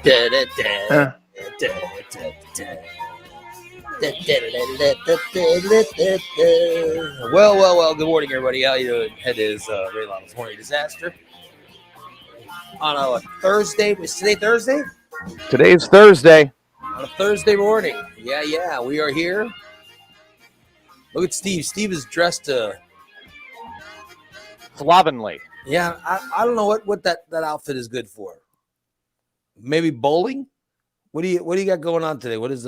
Uh, Well. Good morning, everybody. How you doing? It is Ray Lionel's Morning Disaster on a Thursday. Is today Thursday? Today's Thursday. On a Thursday morning. Yeah. We are here. Look at Steve. Steve is dressed. Slovenly. Yeah, I don't know what that outfit is good for. Maybe bowling. What do you got going on today? What is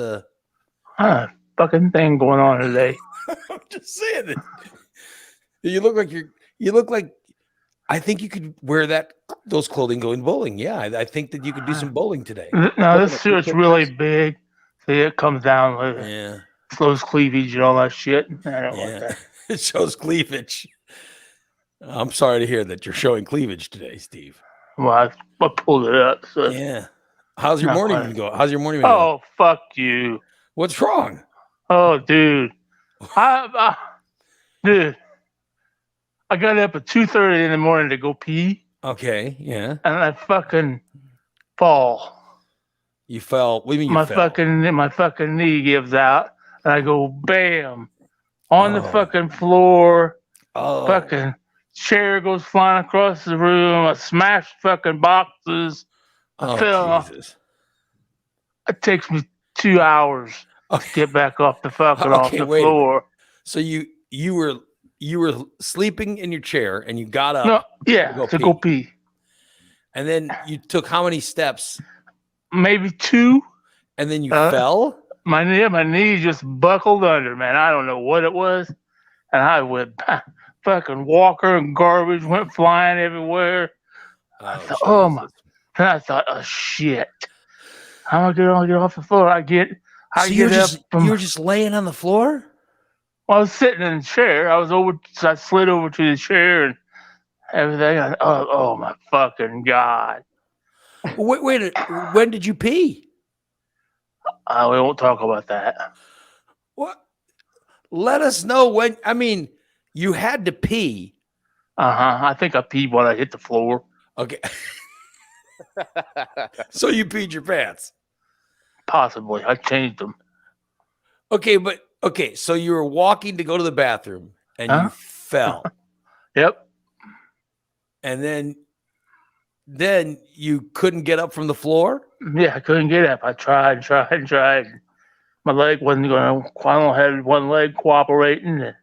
fucking thing going on today. I'm just saying that. You look like I think you could wear those clothing going bowling. Yeah, I think that you could do some bowling today. Now this suit's really big. See, it comes down with Yeah. slows cleavage and all that shit. I don't like that. It shows cleavage. I'm sorry to hear that you're showing cleavage today, Steve. Well, I pulled it up. So. Yeah. How's your Not morning quite. been going? How's your morning been going? Oh, fuck you. What's wrong? Oh, dude. Dude, I got up at 2:30 in the morning to go pee, Okay, yeah. and I fucking fall. You fell. What do you mean you My fell? fucking knee gives out, and I go bam on the Oh. fucking floor. Oh. Fucking chair goes flying across the room. I smashed fucking boxes. I fell off. Jesus. It takes me 2 hours to get back off the fucking off the wait a minute. floor. So you were sleeping in your chair and you got up. No, yeah, go to go pee. And then you took how many steps? Maybe 2. And then you fell? My knee just buckled under, man. I don't know what it was. And I went fucking walker and garbage went flying everywhere. I thought, and I thought, oh shit. How am I gonna get off the floor? You were just laying on the floor? Well, I was sitting in the chair. I slid over to the chair and everything. Oh my fucking God. Wait, when did you pee? We won't talk about that. What? Let us know when. I mean, you had to pee. I think I peed when I hit the floor. Okay. So you peed your pants? Possibly. I changed them. Okay, so you were walking to go to the bathroom and you fell. Yep. And then you couldn't get up from the floor? Yeah, I couldn't get up. I tried. My leg wasn't going to, I only had one leg cooperating. And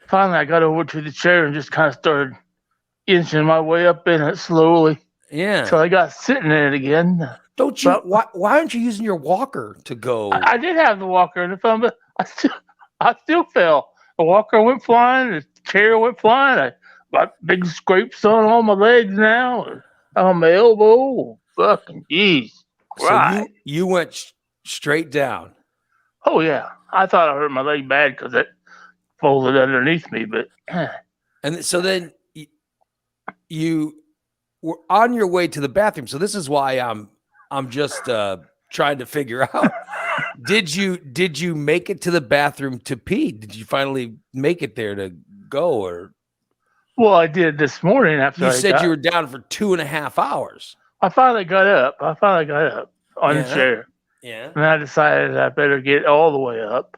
finally, I got over to the chair and just kind of started inching my way up in it slowly. Yeah. So I got sitting in it again. Don't you? Why aren't you using your walker to go? I did have the walker in the phone, but I still fell. The walker went flying. The chair went flying. I got big scrapes on all my legs now, and on my elbow. Fucking jeez. So you went straight down. Oh yeah, I thought I hurt my leg bad because it folded underneath me, but. And so then you were on your way to the bathroom. So this is why I'm just trying to figure out. Did you make it to the bathroom to pee? Did you finally make it there to go? Or well, I did this morning after you said you were down for 2.5 hours. I finally got up on the chair. Yeah. And I decided I better get all the way up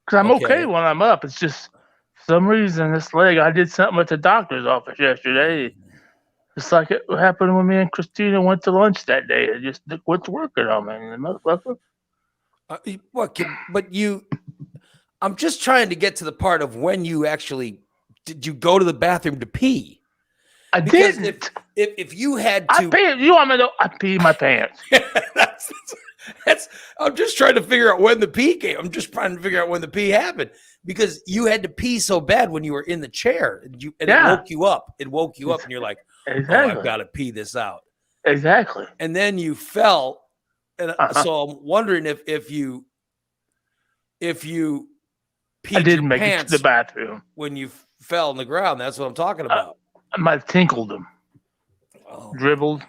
because I'm okay when I'm up. It's just for some reason this leg. I did something at the doctor's office yesterday. Just like it happened when me and Christina went to lunch that day. It just quit working on me, motherfucker. I'm just trying to get to the part of when you actually did you go to the bathroom to pee? I didn't. If you had to, you want me to? I peed my pants. that's. I'm just trying to figure out when the pee came. I'm just trying to figure out when the pee happened because you had to pee so bad when you were in the chair, and it woke you up. It woke you up, and you're like, exactly. Oh, I've got to pee this out. Exactly. And then you fell, and so I'm wondering if you peed I didn't your make pants it to the bathroom when you fell on the ground. That's what I'm talking about. I might have tinkled them, dribbled.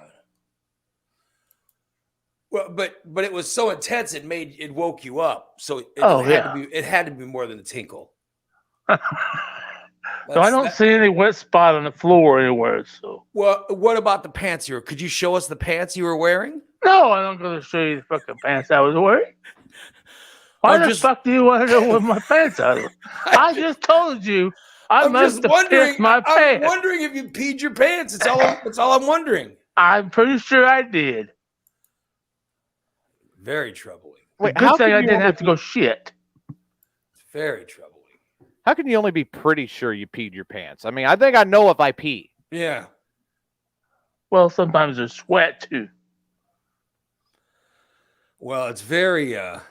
Well, but it was so intense it woke you up. So it had to be more than a tinkle. So I don't see any wet spot on the floor anywhere. So Well, what about the pants you were? Could you show us the pants you were wearing? no, I'm not going to show you the fucking pants I was wearing. Why I'm the just- fuck do you want to know what my pants are? I just told you I I'm must just have wondering. pissed my I'm pants. wondering if you peed your pants. That's all I'm wondering. I'm pretty sure I did. Very troubling. Wait, Good thing I didn't have to go shit. Very troubling. How can you only be pretty sure you peed your pants? I mean, I think I know if I pee. Yeah. Well, sometimes there's sweat too. Well, it's very. I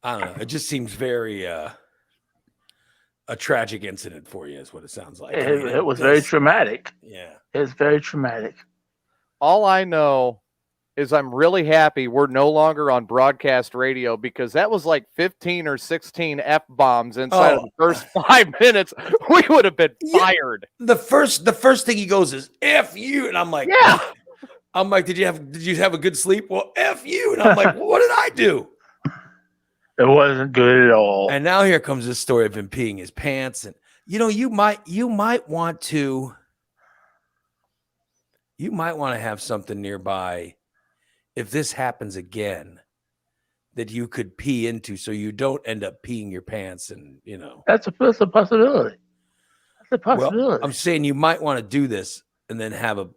don't know. It just seems very a tragic incident for you, is what it sounds like. It was very traumatic. Yeah. It was very traumatic. All I know is I'm really happy we're no longer on broadcast radio because that was like 15 or 16 F-bombs inside of the first 5 minutes. We would have been fired. The first thing he goes is "F you," and I'm like, Yeah. I'm like, did you have a good sleep? Well, F you, and I'm like, well, what did I do? It wasn't good at all. And now here comes this story of him peeing his pants, and you might want to have something nearby if this happens again that you could pee into, so you don't end up peeing your pants, and That's a possibility. That's a possibility. Well, I'm saying you might want to do this and then have a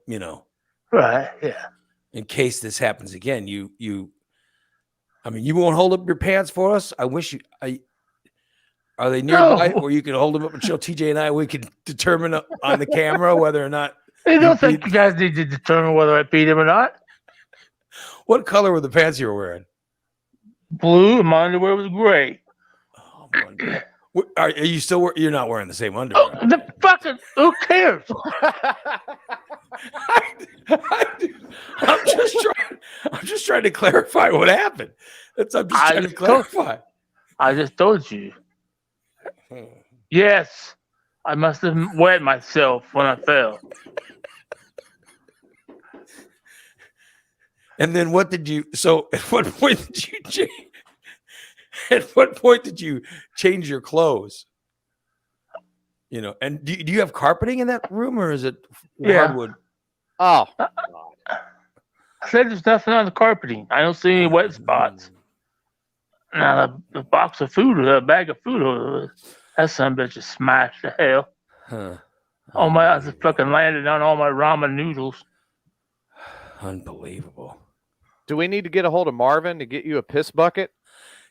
Right, yeah. in case this happens again. You won't hold up your pants for us. I wish you. Are they nearby No. where you can hold them up and show TJ and I? We can determine on the camera whether or not. I don't think you guys need to determine whether I peed him or not. What color were the pants you were wearing? Blue, and my underwear was gray. Oh, are you still? You're not wearing the same Oh, underwear. the fucking, who cares? I'm just trying to clarify what happened. I'm just trying to clarify. I just told you. Yes, I must have wet myself when I fell. And then what did you? So at what point did you change? At what point did you change your clothes? And do you have carpeting in that room, or is it hardwood? Oh, I said there's nothing on the carpeting. I don't see any wet spots. Now the box of food, the bag of food, that son of a bitch is smashed to hell. Huh. I just fucking landed on all my ramen noodles. Unbelievable. do we need to get a hold of Marvin to get you a piss bucket?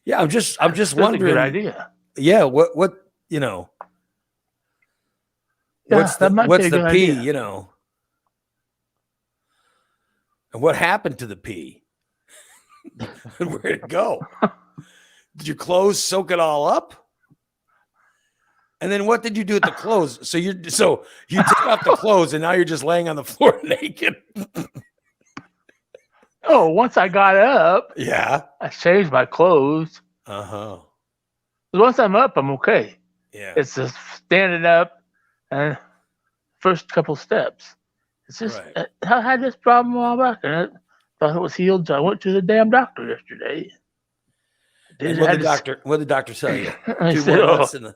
Yeah, I'm just That's wondering. a good idea. Yeah, what Yeah, what's that might be what's a the good pee? idea. And what happened to the pee? And where'd it go? Did your clothes soak it all up? And then what did you do with the clothes? So you took off the clothes and now you're just laying on the floor naked. Oh, once I got up, Yeah. I changed my clothes. Uh-huh. Once I'm up, I'm okay. Yeah. It's just standing up and first couple steps. It's just, Right. I had this problem a while back and I thought it was healed. So I went to the damn doctor yesterday. And what did the doctor tell you? He 2 said, more months in the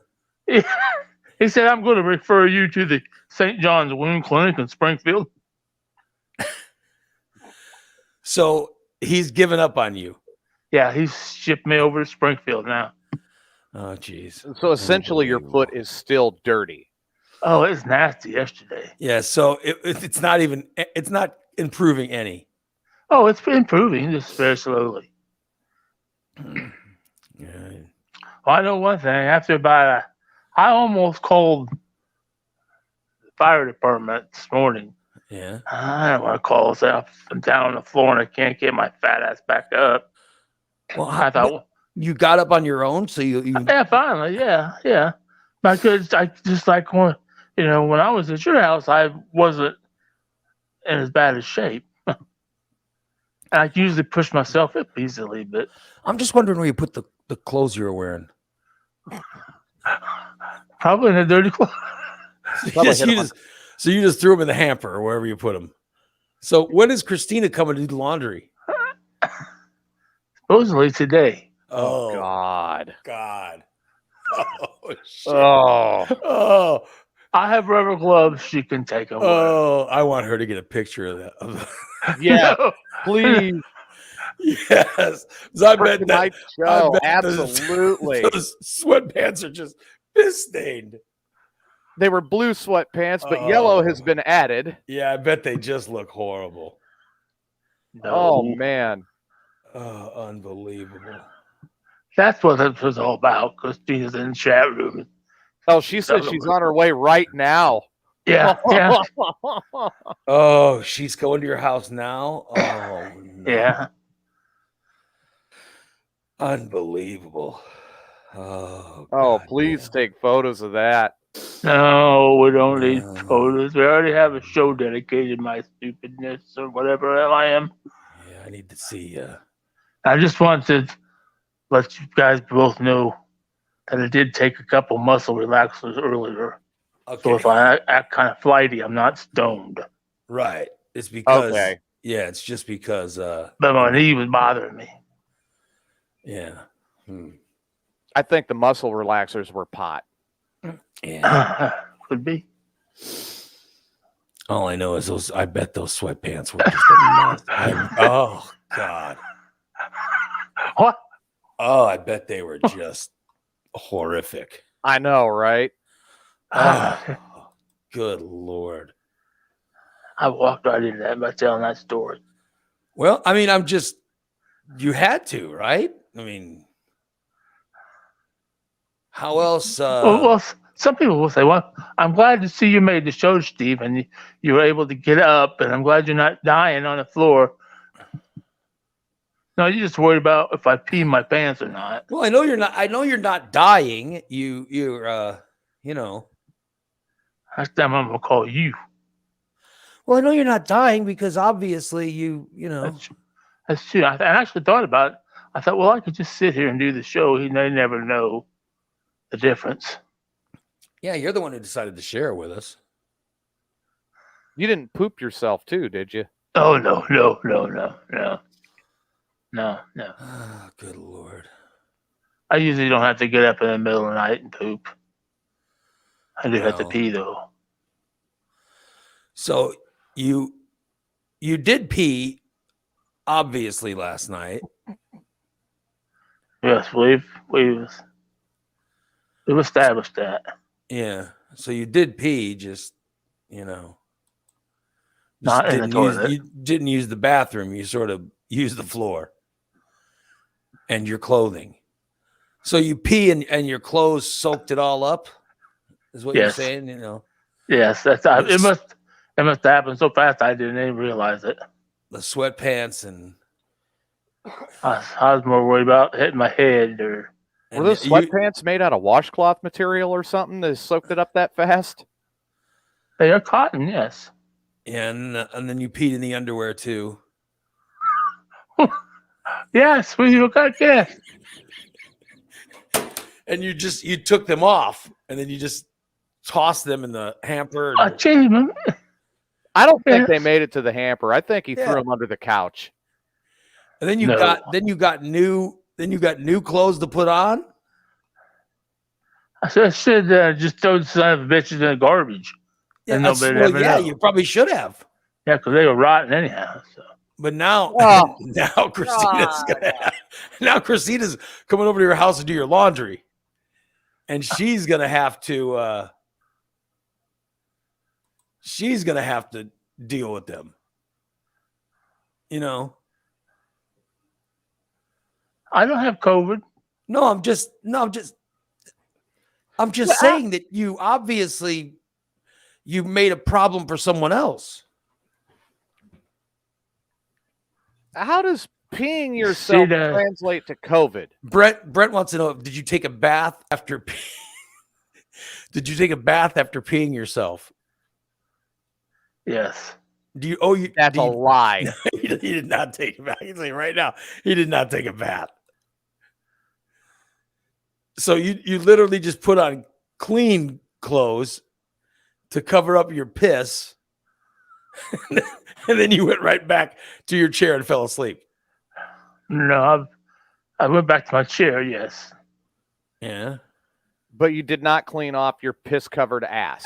he said, I'm going to refer you to the St. John's Wound Clinic in Springfield. So he's given up on you. Yeah, he's shipped me over to Springfield now. Oh, geez. So essentially, your foot is still dirty. Oh, it's nasty yesterday. Yeah. So it's not improving any. Oh, it's improving just very slowly. Yeah. Well, I know one thing. I almost called the fire department this morning. Yeah. I don't want to call us out. I'm down on the floor and I can't get my fat ass back up. Well, I thought, you got up on your own, so you yeah, finally, yeah. Because I just like when I was at your house, I wasn't in as bad a shape. I usually push myself up easily, but I'm just wondering where you put the clothes you were wearing. probably in a dirty clothes. So you just threw them in the hamper or wherever you put them. So when is Christina coming to do the laundry? Supposedly today. Oh God. God. shit. Oh, Oh, I have rubber gloves she can take away. oh, I want her to get a picture of that. yeah, No. please. Yes. So I bet Kryptonite that I Joe, bet absolutely. those sweatpants are just piss stained. They were blue sweatpants, but yellow has been added. Yeah, I bet they just look horrible. No. Oh man. Oh, unbelievable. That's what it was all about. Christina's in the chat room. Oh, she says she's on her way right now. Yeah, yeah, Oh, she's going to your house now? Oh, no. yeah. Unbelievable. Oh, Oh, God please damn. take photos of that. No, we don't need No. photos. We already have a show dedicated to my stupidness or whatever hell I am. Yeah, I need to see. I just want to let you guys both know that I did take a couple muscle relaxers earlier. Okay. So if I act kind of flighty, I'm not stoned. Right. It's because, Okay. yeah, it's just because, But my knee was bothering me. yeah. Hmm. I think the muscle relaxers were pot. Yeah. Could be. All I know is those, I bet those sweatpants were just a mess. Oh, God. What? Oh, I bet they were just horrific. I know, right? Oh, good Lord. I walked right into that by telling that story. Well, I mean, you had to, right? I mean, how else? Well, some people will say, "Well, I'm glad to see you made the show, Steve, and you were able to get up, and I'm glad you're not dying on the floor." No, you're just worried about if I pee my pants or not. Well, I know you're not dying. You're you know. Next time I'm gonna call you. Well, I know you're not dying because obviously you know. That's true. I actually thought about it. I thought, well, I could just sit here and do the show. They never know the difference. Yeah, you're the one who decided to share it with us. You didn't poop yourself too, did you? Oh no. Oh, good Lord. I usually don't have to get up in the middle of the night and poop. I do have to No. pee though. So you did pee, obviously, last night. Yes, we've established that. Yeah. So you did pee, just Not in the toilet. You didn't use the bathroom. You sort of used the floor and your clothing. So you pee and your clothes soaked it all up, is what you're Yes. saying, Yes, it must happen so fast I didn't even realize it. the sweatpants and I was more worried about hitting my head or Were those sweatpants made out of washcloth material or something that soaked it up that fast? they are cotton, yes. and then you peed in the underwear too. Yes, we got gas. And you took them off and then you just tossed them in the hamper. I changed them. I don't think Yeah. they made it to the hamper. I think he Yeah. threw them under the couch. And then you No. got new clothes to put on. I should just throw the son of a bitches in the garbage. Yeah, And nobody ever know. you probably should have. Yeah, because they were rotten anyhow. So. But now, Oh. now Christina's coming over to your house to do your laundry, and she's gonna have to deal with them. I don't have COVID. I'm just saying that you obviously you made a problem for someone else. How does peeing yourself that- translate to COVID? Brent wants to know: did you take a bath after? Did you take a bath after peeing yourself? Yes. Do you? Oh, you. That's a lie. He did not take a bath. I can say right now, he did not take a bath. So you literally just put on clean clothes to cover up your piss, and then you went right back to your chair and fell asleep. No, I went back to my chair. Yes. Yeah. but you did not clean off your piss-covered ass.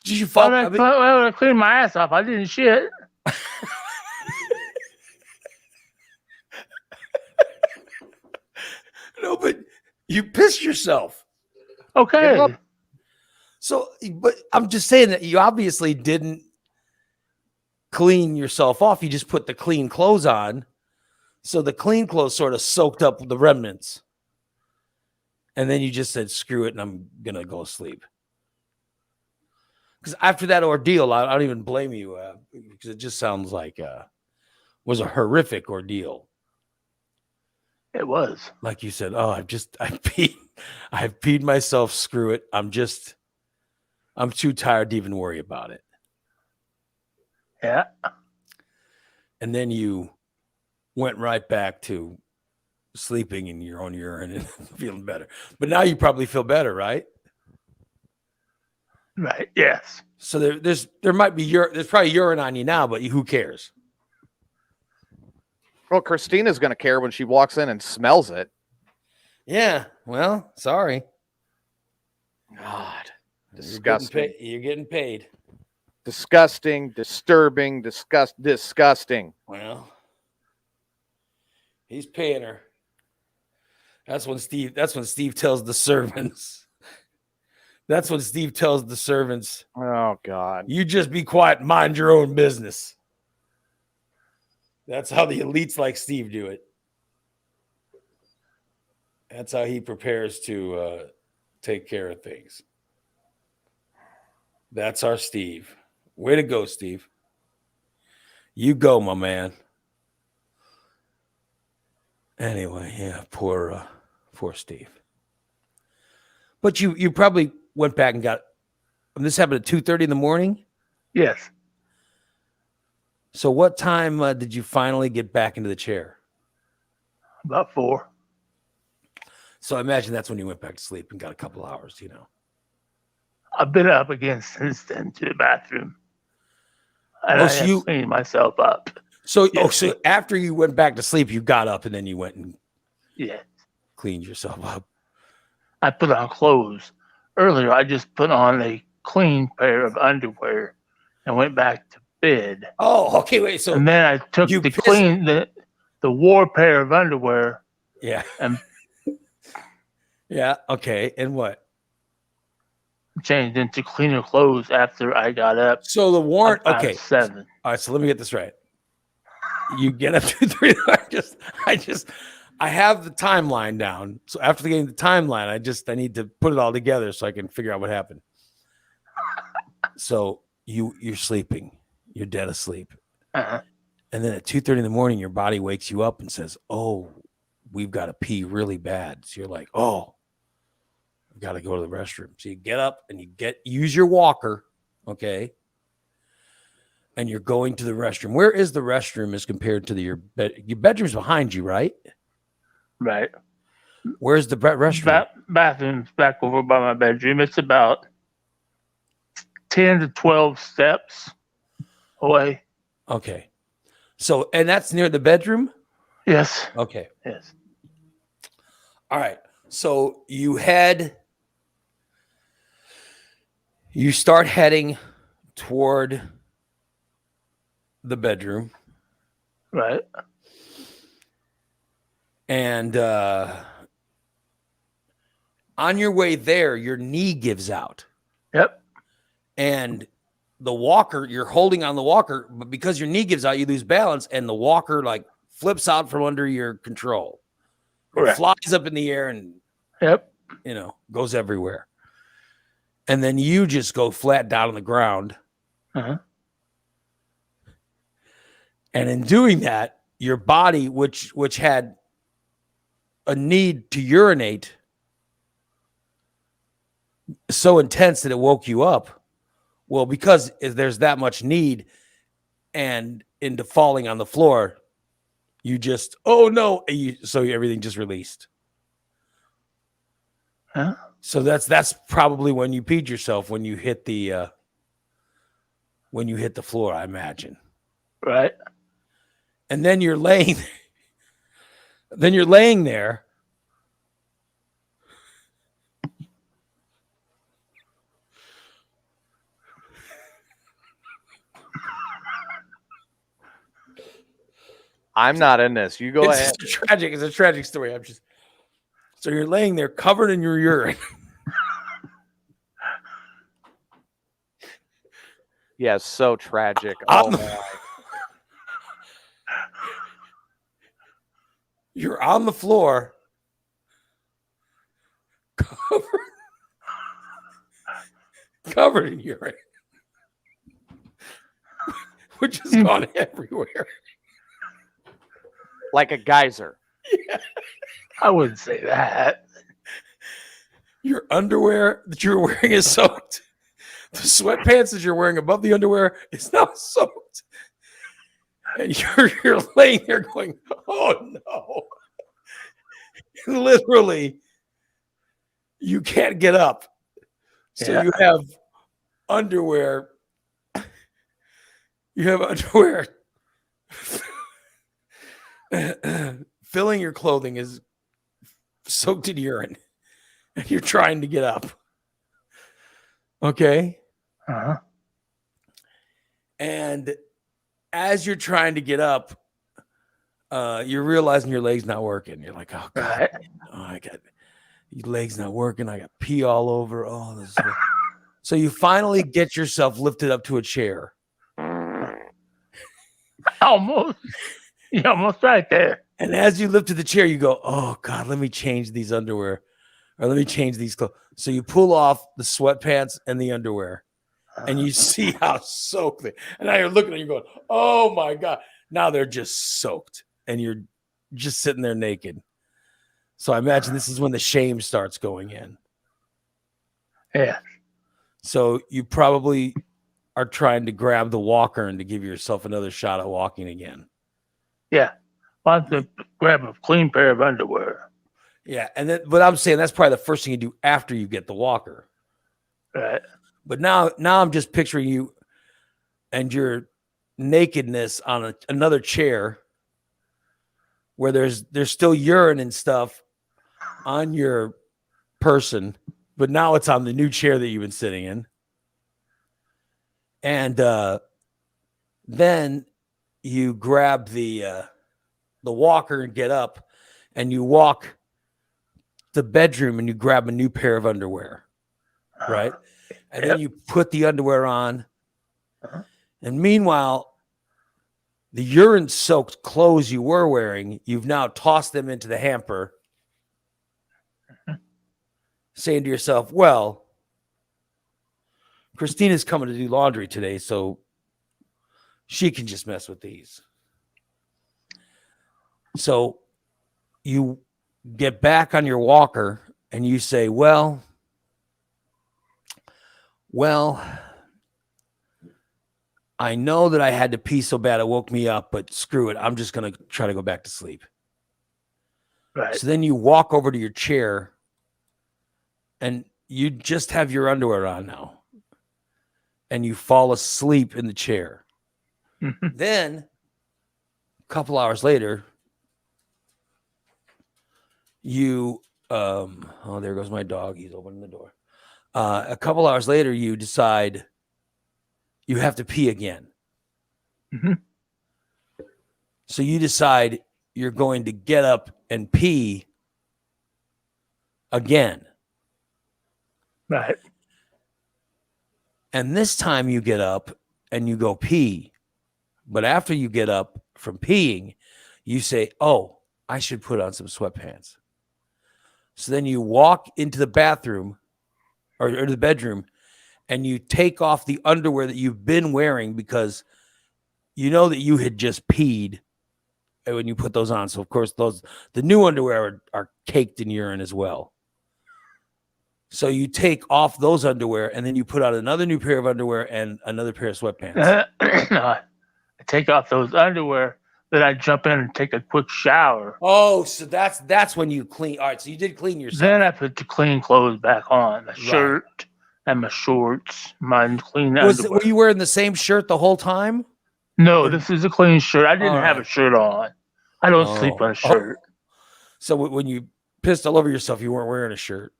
Did you fall? When I cleaned my ass off, I didn't shit. No, but you pissed yourself. Okay. Yep. So, but I'm just saying that you obviously didn't clean yourself off. You just put the clean clothes on. So the clean clothes sort of soaked up the remnants. And then you just said, screw it, and I'm going to go sleep. Because after that ordeal, I don't even blame you, because it just sounds like was a horrific ordeal. It was. Like you said, I've peed myself, screw it. I'm too tired to even worry about it. Yeah. And then you went right back to sleeping in your own urine and feeling better. But now you probably feel better, right? Right. Yes. So there's probably urine on you now, but who cares? Well, Christina's going to care when she walks in and smells it. Yeah. Well, sorry. God. Disgusting. You're getting paid. Disgusting, disturbing, disgusting. Well, he's paying her. That's when Steve tells the servants. That's when Steve tells the servants, Oh, God. you just be quiet, mind your own business. That's how the elites like Steve do it. That's how he prepares to take care of things. That's our Steve. Way to go, Steve. You go, my man. Anyway, yeah, poor Steve. But you probably went back and got. This happened at 2:30 in the morning. Yes. So what time did you finally get back into the chair? About 4. So I imagine that's when you went back to sleep and got a couple hours, you know. I've been up again since then to the bathroom. And Oh, I so have cleaned myself up. So, Yes. so after you went back to sleep, you got up and then you went and Yeah. cleaned yourself up. I put on clothes. Earlier, I just put on a clean pair of underwear and went back to bed. Oh, okay, wait. So And then I took you the pissed- clean the wore pair of underwear yeah, and yeah, okay. And what? changed into cleaner clothes after I got up. So the warrant. about Okay, 7. all right. So let me get this right. You get up to 3. I have the timeline down. So after getting the timeline, I need to put it all together so I can figure out what happened. So you're sleeping. You're dead asleep. Uh-huh. And then at 2:30 in the morning, your body wakes you up and says, "Oh, we've got to pee really bad." So you're like, "Oh, I've got to go to the restroom." So you get up and use your walker, okay? And you're going to the restroom. Where is the restroom as compared to your bed? Your bedroom's behind you, right? Right. Where's the restroom? Bathroom's back over by my bedroom. It's about 10 to 12 steps away. Okay. So, and that's near the bedroom? Yes. Okay. Yes. All right. So you start heading toward the bedroom. Right. And on your way there, your knee gives out. Yep. And the walker, you're holding on the walker, but because your knee gives out, you lose balance, and the walker like flips out from under your control. Correct. Flies up in the air and Yep. goes everywhere. And then you just go flat down on the ground. Uh-huh. And in doing that, your body, which had a need to urinate so intense that it woke you up. Well, because there's that much need and into falling on the floor, you just, oh no. So everything just released. Huh? So that's probably when you peed yourself, when you hit the floor, I imagine. Right. And then you're laying there. I'm not in this. You go ahead. It's a tragic story. So you're laying there covered in your urine. Yes, so tragic. Oh my. You're on the floor, covered in urine, which has gone everywhere. Like a geyser. Yeah. I wouldn't say that. Your underwear that you're wearing is soaked. The sweatpants that you're wearing above the underwear is now soaked. And you're laying there going, oh no. Literally, you can't get up. So you have underwear. Filling your clothing is soaked in urine. And you're trying to get up. Okay? Uh-huh. And as you're trying to get up, you're realizing your leg's not working. You're like, oh God, Right. I got your leg's not working. I got pee all over. Oh, this is so you finally get yourself lifted up to a chair. Almost. You're almost right there. And as you lift to the chair, you go, oh God, let me change these underwear. Or let me change these clothes. So you pull off the sweatpants and the underwear. And you see how soaked they. And now you're looking at you going, oh my God. Now they're just soaked. And you're just sitting there naked. So I imagine this is when the shame starts going in. Yeah. So you probably are trying to grab the walker and to give yourself another shot at walking again. Yeah. I'll have to grab a clean pair of underwear. Yeah. And then, but I'm saying that's probably the first thing you do after you get the walker. Right. But now I'm just picturing you and your nakedness on another chair where there's still urine and stuff on your person, but now it's on the new chair that you've been sitting in. And then you grab the walker and get up, and you walk to the bedroom and you grab a new pair of underwear, right? And then you put the underwear on. And meanwhile, the urine-soaked clothes you were wearing, you've now tossed them into the hamper, saying to yourself, well, Christina's coming to do laundry today, so she can just mess with these. So you get back on your walker and you say, well, I know that I had to pee so bad it woke me up, but screw it. I'm just going to try to go back to sleep. Right. So then you walk over to your chair and you just have your underwear on now. And you fall asleep in the chair. Then a couple hours later, you, oh, there goes my dog. He's opening the door. A couple hours later, you decide you have to pee again. Mm-hmm. So you decide you're going to get up and pee again. Right. And this time you get up and you go pee. But after you get up from peeing, you say, oh, I should put on some sweatpants. So then you walk into the bathroom or the bedroom and you take off the underwear that you've been wearing because you know that you had just peed when you put those on. So, of course, the new underwear are caked in urine as well. So you take off those underwear and then you put on another new pair of underwear and another pair of sweatpants. I take off those underwear, then I jump in and take a quick shower. Oh, so that's when you clean. All right, so you did clean yourself. Then I put the clean clothes back on, my shirt and my shorts, my clean underwear. Were you wearing the same shirt the whole time? No, this is a clean shirt. I didn't have a shirt on. I don't sleep on a shirt. So when you pissed all over yourself, you weren't wearing a shirt.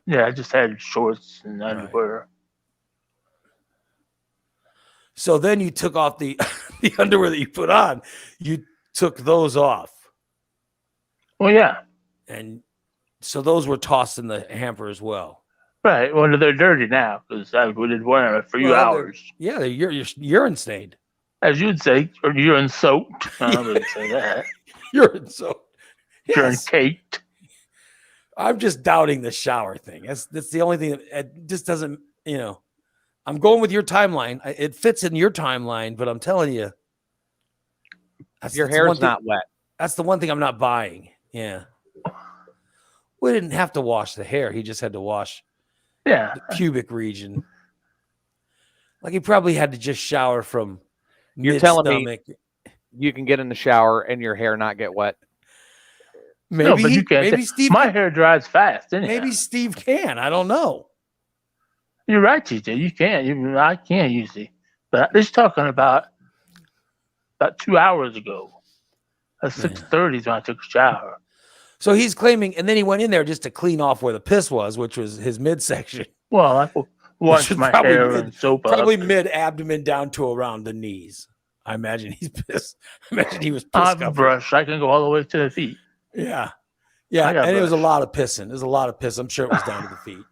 Yeah, I just had shorts and underwear. Right. So then you took off the underwear that you put on. You took those off. Well, yeah. And so those were tossed in the hamper as well. Right. Well, they're dirty now because we did wear them for a few hours. Yeah, they're urine stained. As you'd say, or urine soaked. I wouldn't say that. Urine soaked. Urine Yes. caked. I'm just doubting the shower thing. That's the only thing that it just doesn't, I'm going with your timeline. It fits in your timeline, but I'm telling you, Your hair's not wet. That's the one thing I'm not buying. Yeah. We didn't have to wash the hair. He just had to wash Yeah. the pubic region. Like he probably had to just shower from You're telling me mid-stomach. you can get in the shower and your hair not get wet? Maybe No, but you can't. maybe Steve My hair dries fast. Anyhow. maybe Steve can. I don't know. You're right, TJ. You can. I can usually. But this talking about 2 hours ago. At 6:30 is when I took a shower. So he's claiming, and then he went in there just to clean off where the piss was, which was his midsection. Well, I washed is my probably hair mid- and soap Probably up. mid-abdomen down to around the knees. I imagine he's pissed. I imagine he was I pissed. have a brush. I can go all the way to the feet. Yeah. I Yeah. got And it was a brush. lot of pissing. There's a lot of piss. I'm sure it was down to the feet.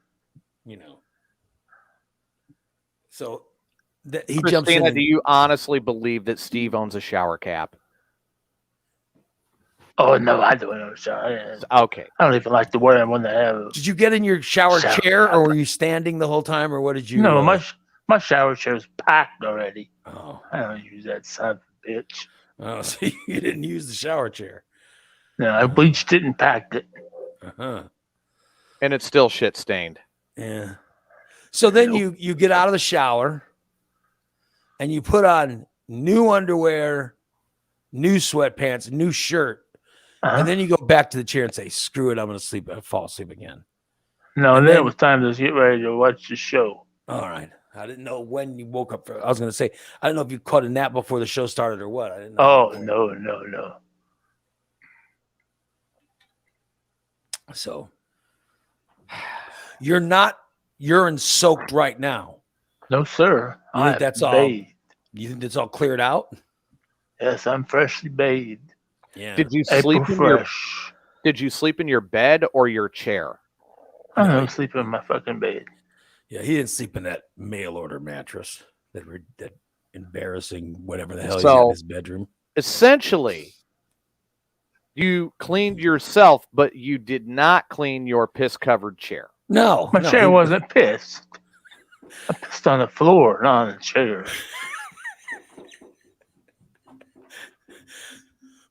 So he jumps in. Christina, and- do you honestly believe that Steve owns a shower cap? Oh no, I don't know. Sorry. Okay. I don't even like to wear them when they have. Did you get in your shower Shower chair, cap. or were you standing the whole time, or what did you? No, my shower chair is packed already. Oh, I don't use that son of a bitch. oh, so you didn't use the shower chair. No, I bleached it and packed it. Uh-huh. And it's still shit stained. Yeah. So then Nope. you get out of the shower, and you put on new underwear, new sweatpants, new shirt, Uh-huh. and then you go back to the chair and say, "Screw it, I'm going to sleep. Fall asleep again." No, and and then then- it was time to get ready to watch the show. All right. I didn't know when you woke up. I was going to say, I don't know if you caught a nap before the show started or what. I didn't know. Oh no. So you're not urine soaked right now. No, sir. You think I'm that's all? bathed. You think it's all cleared out? Yes, I'm freshly bathed. Yeah. Did you April sleep in your fresh. Did you sleep in your bed or your chair? I don't sleep in my fucking bed. Yeah, he didn't sleep in that mail order mattress that embarrassing whatever the hell he's So- got in his bedroom. Essentially, you cleaned yourself, but you did not clean your piss-covered chair. No, My no, chair he- wasn't pissed. I pissed on the floor, not on the chair.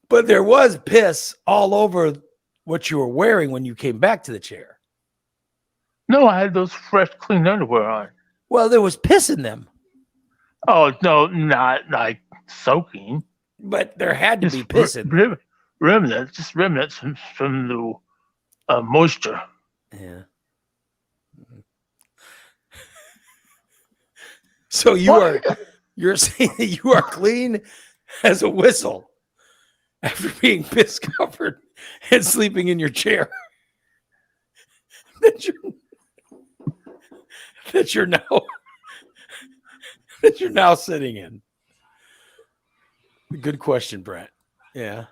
But there was piss all over what you were wearing when you came back to the chair. No, I had those fresh, clean underwear on. Well, there was piss in them, Oh no, not like soaking. but there had to Just be piss in them. remnants from the moisture. Yeah. So you're saying that you are clean as a whistle after being piss covered and sleeping in your chair. that you're now sitting in. Good question, Brent. Yeah.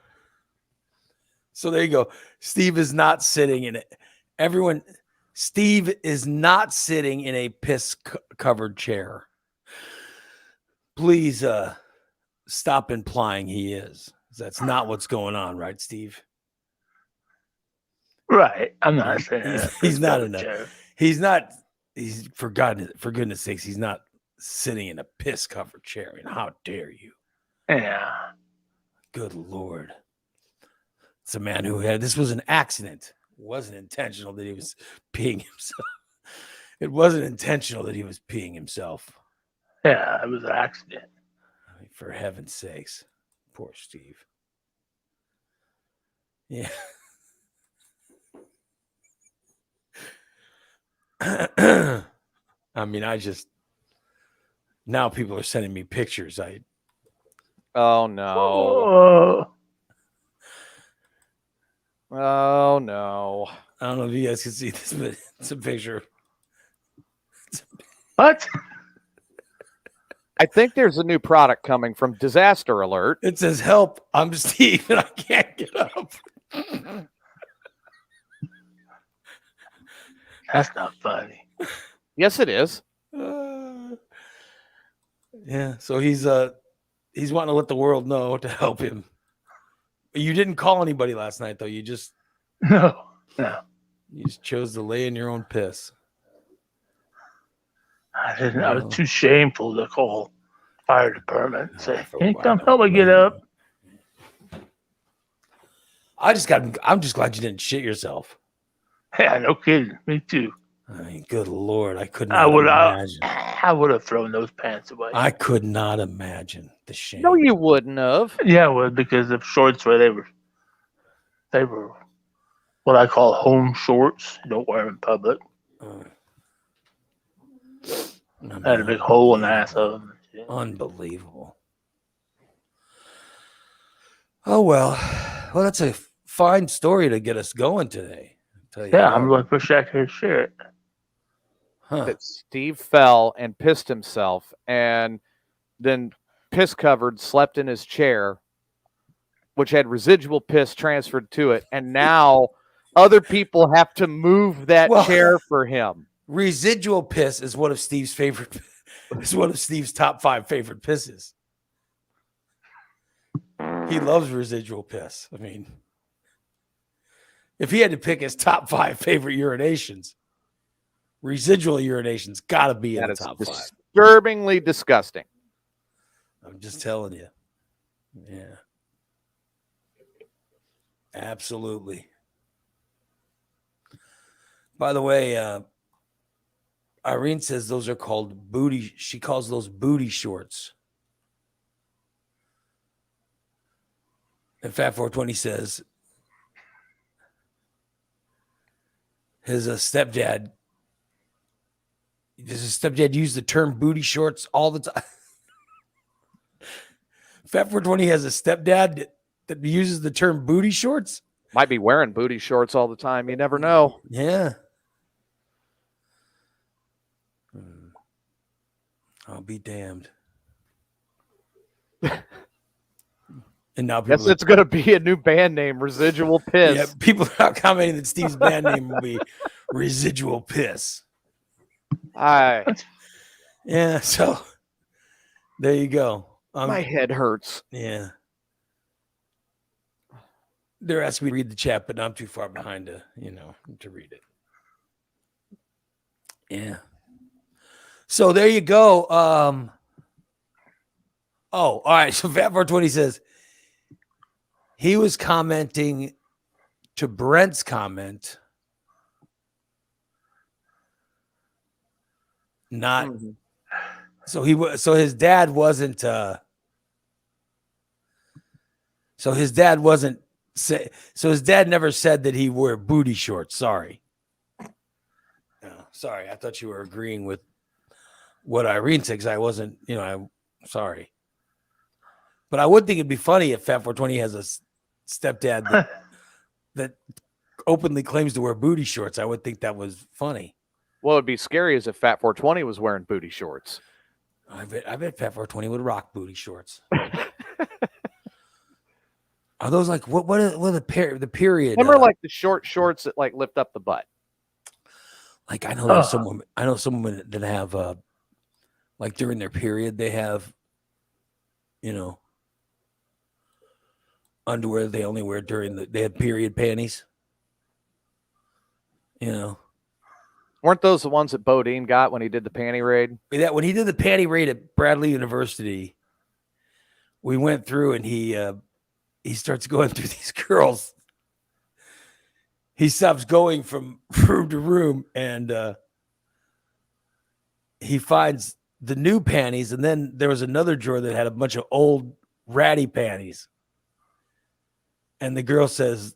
So there you go. Steve is not sitting in it. Everyone, Steve is not sitting in a piss covered chair. Please stop implying he is. That's not what's going on, right, Steve? Right. I'm not saying He's not in that. that. He's not. He's for goodness sakes, he's not sitting in a piss covered chair. I mean, how dare you? Yeah. Good Lord. It's a man who had this was an accident. It wasn't intentional that he was peeing himself. It wasn't intentional that he was peeing himself. Yeah, it was an accident. I mean, for heaven's sakes. Poor Steve. Yeah. I mean, now people are sending me pictures. Oh no. Oh, Oh no. I don't know if you guys can see this, but it's a picture. what? I think there's a new product coming from Disaster Alert. It says, "Help! I'm Steve, and I can't get up." That's not funny. Yes, it is. Yeah, so he's wanting to let the world know to help him. You didn't call anybody last night, though. You just No. you just chose to lay in your own piss. I didn't. I was too shameful to call fire department and say, "Hey, come help me get up." I'm just glad you didn't shit yourself. Yeah, no kidding. Me too. I mean, good Lord, I could I not would. imagine. I would have thrown those pants away. I could not imagine the shame. No, you wouldn't have. Yeah, I would, because the shorts where they were what I call home shorts. You don't wear them in public. I had a big hole in the ass of them. Unbelievable. Oh well, that's a fine story to get us going today. I'll tell you Yeah, what. I'm really wish I could share it. Huh. That Steve fell and pissed himself, and then piss covered, slept in his chair, which had residual piss transferred to it, and now other people have to move that chair for him. Residual piss is one of Steve's favorite. Is one of Steve's top 5 favorite pisses. He loves residual piss. I mean, if he had to pick his top 5 favorite urinations, residual urinations got to be in the top 5. Disturbingly disgusting. I'm just telling you. Yeah. Absolutely. By the way, Irene says those are called booty. She calls those booty shorts. And Fat 420 says his stepdad. Does his stepdad use the term booty shorts all the time? Fat 420 has a stepdad that uses the term booty shorts. Might be wearing booty shorts all the time. You never know. Yeah. I'll be damned. And now Guess it's going to be a new band name, Residual Piss. Yeah, people are commenting that Steve's band name will be Residual Piss. Yeah, so there you go. My head hurts. Yeah. They're asking me to read the chat, but I'm too far behind to read it. Yeah. So there you go. All right. So Fat 420 says he was commenting to Brent's comment. Not so his dad wasn't so his dad never said that he wore booty shorts. Sorry. Sorry. I thought you were agreeing with what Irene said, because I wasn't, I'm sorry. But I would think it'd be funny if Fat 420 has a stepdad that openly claims to wear booty shorts. I would think that was funny. What would be scary is if Fat 420 was wearing booty shorts. I bet Fat 420 would rock booty shorts. Are those like what are the period? Remember like the short shorts that like lift up the butt? Like I know there's someone that have like during their period they have underwear they only wear they have period panties. Weren't those the ones that Bodine got when he did the panty raid? That when he did the panty raid at Bradley University, we went through and he starts going through these girls. He stops going from room to room and he finds the new panties, and then there was another drawer that had a bunch of old ratty panties. And the girl says,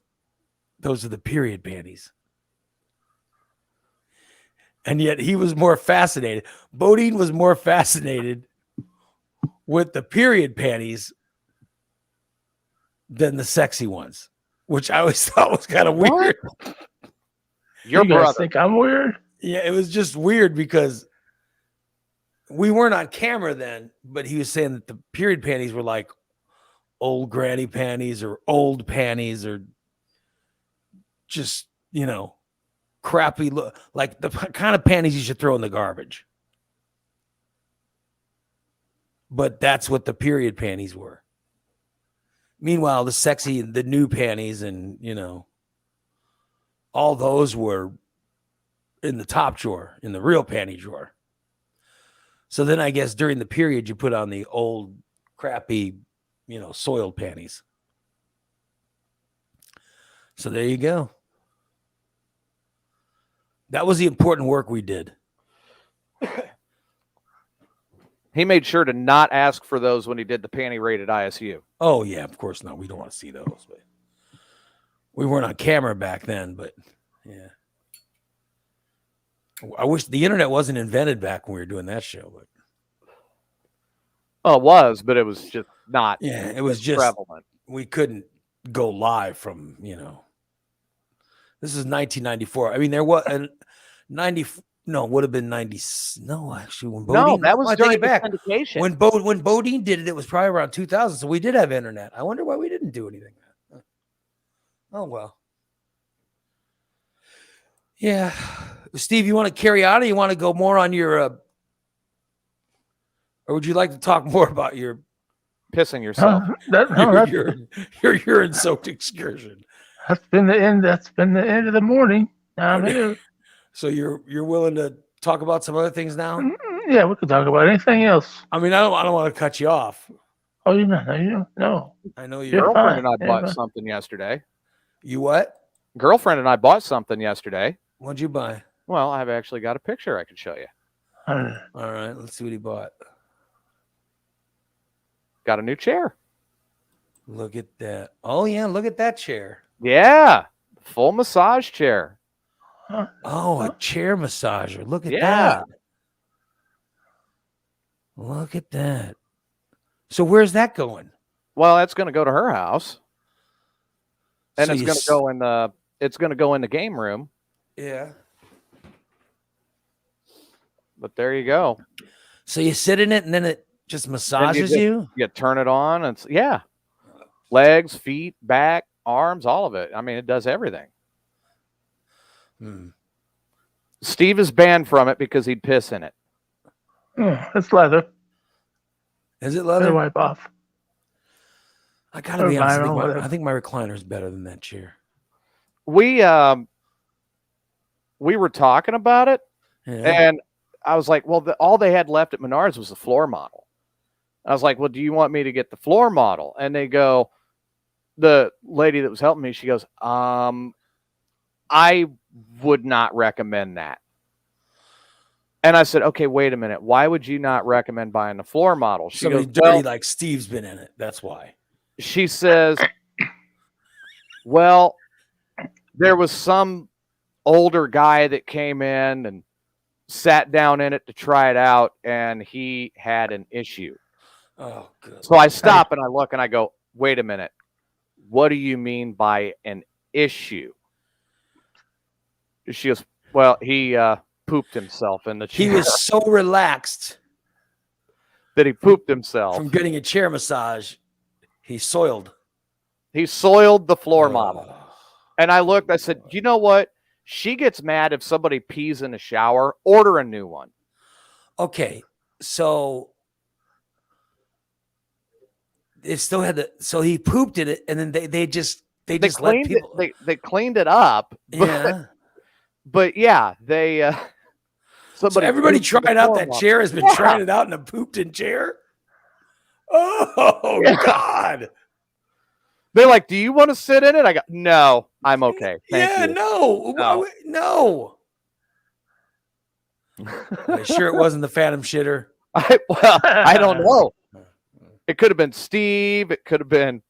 those are the period panties. And yet he was more fascinated. Bodine was more fascinated with the period panties than the sexy ones, which I always thought was kind of weird. Your brother think I'm weird? Yeah, it was just weird because we weren't on camera then, but he was saying that the period panties were like old granny panties or old panties or just, crappy look, like the kind of panties you should throw in the garbage. But that's what the period panties were. Meanwhile, the new panties and, all those were in the top drawer, in the real panty drawer. So then I guess during the period you put on the old crappy, soiled panties. So there you go. That was the important work we did. He made sure to not ask for those when he did the panty raid at ISU. Oh, yeah, of course not. We don't want to see those. But we weren't on camera back then, but yeah. I wish the internet wasn't invented back when we were doing that show. But Oh, it was, but it was just not. yeah, it was just prevalent. We couldn't go live from, This is 1994. I mean, there was a 90. No, would have been 90. No, actually, when Bodine, No, that was I take during it back. the syndication. When Bodine did it, it was probably around 2000. So we did have internet. I wonder why we didn't do anything. Oh well. Yeah, Steve, you want to carry on, or you want to go more on your, or would you like to talk more about your Pissing yourself. your urine-soaked excursion? That's been the end. That's been the end of the morning. I'm here. So you're willing to talk about some other things now? Yeah, we could talk about anything else. I mean, I don't want to cut you off. Oh, no. I know You're you're. fine. Girlfriend and I bought fine. something yesterday. You what? Girlfriend and I bought something yesterday. What'd you buy? Well, I've actually got a picture I could show you. All right, let's see what he bought. Got a new chair. Look at that. Oh yeah, look at that chair. Yeah, full massage chair. Oh, a chair massager. Look at Yeah. that. Look at that. So where's that going? Well, that's going to go to her house, and So it's you going to go in the. It's going to go in the game room. Yeah. But there you go. So you sit in it and then it just massages you? You turn it on. And it's legs, feet, back, arms, all of it. I mean, it does everything. Steve is banned from it because he'd piss in it. It's leather. Is it Leather leather? wipe off. I gotta be honest. Vinyl, I think my recliner is better than that chair. We were talking about it, Yeah. and I was like, well, all they had left at Menards was the floor model. I was like, well, do you want me to get the floor model? And they go, the lady that was helping me, she goes, I would not recommend that. And I said, okay, wait a minute. Why would you not recommend buying the floor model? She Somebody goes, dirty like Steve's been in it. That's why. she says, well, there was some older guy that came in and sat down in it to try it out, and he had an issue. Oh, good. So I stop and I look and I go, wait a minute. What do you mean by an issue? She goes, well, he pooped himself in the chair. He was so relaxed that he pooped himself. from getting a chair massage. He soiled. He soiled the floor model. And I looked, I said, you know what? She gets mad if somebody pees in a shower. Order a new one. Okay, so it still had the. So he pooped in it, and then they just let people. They cleaned it up. Yeah. But yeah, they. So everybody pooped in the tried out floor that model. chair has been trying it out in a pooped in chair. Oh Yeah. God! They're like, do you want to sit in it? I go, no, I'm okay. Thank Yeah, you. no. Are you sure it wasn't the Phantom shitter? I don't know. It could have been Steve. It could have been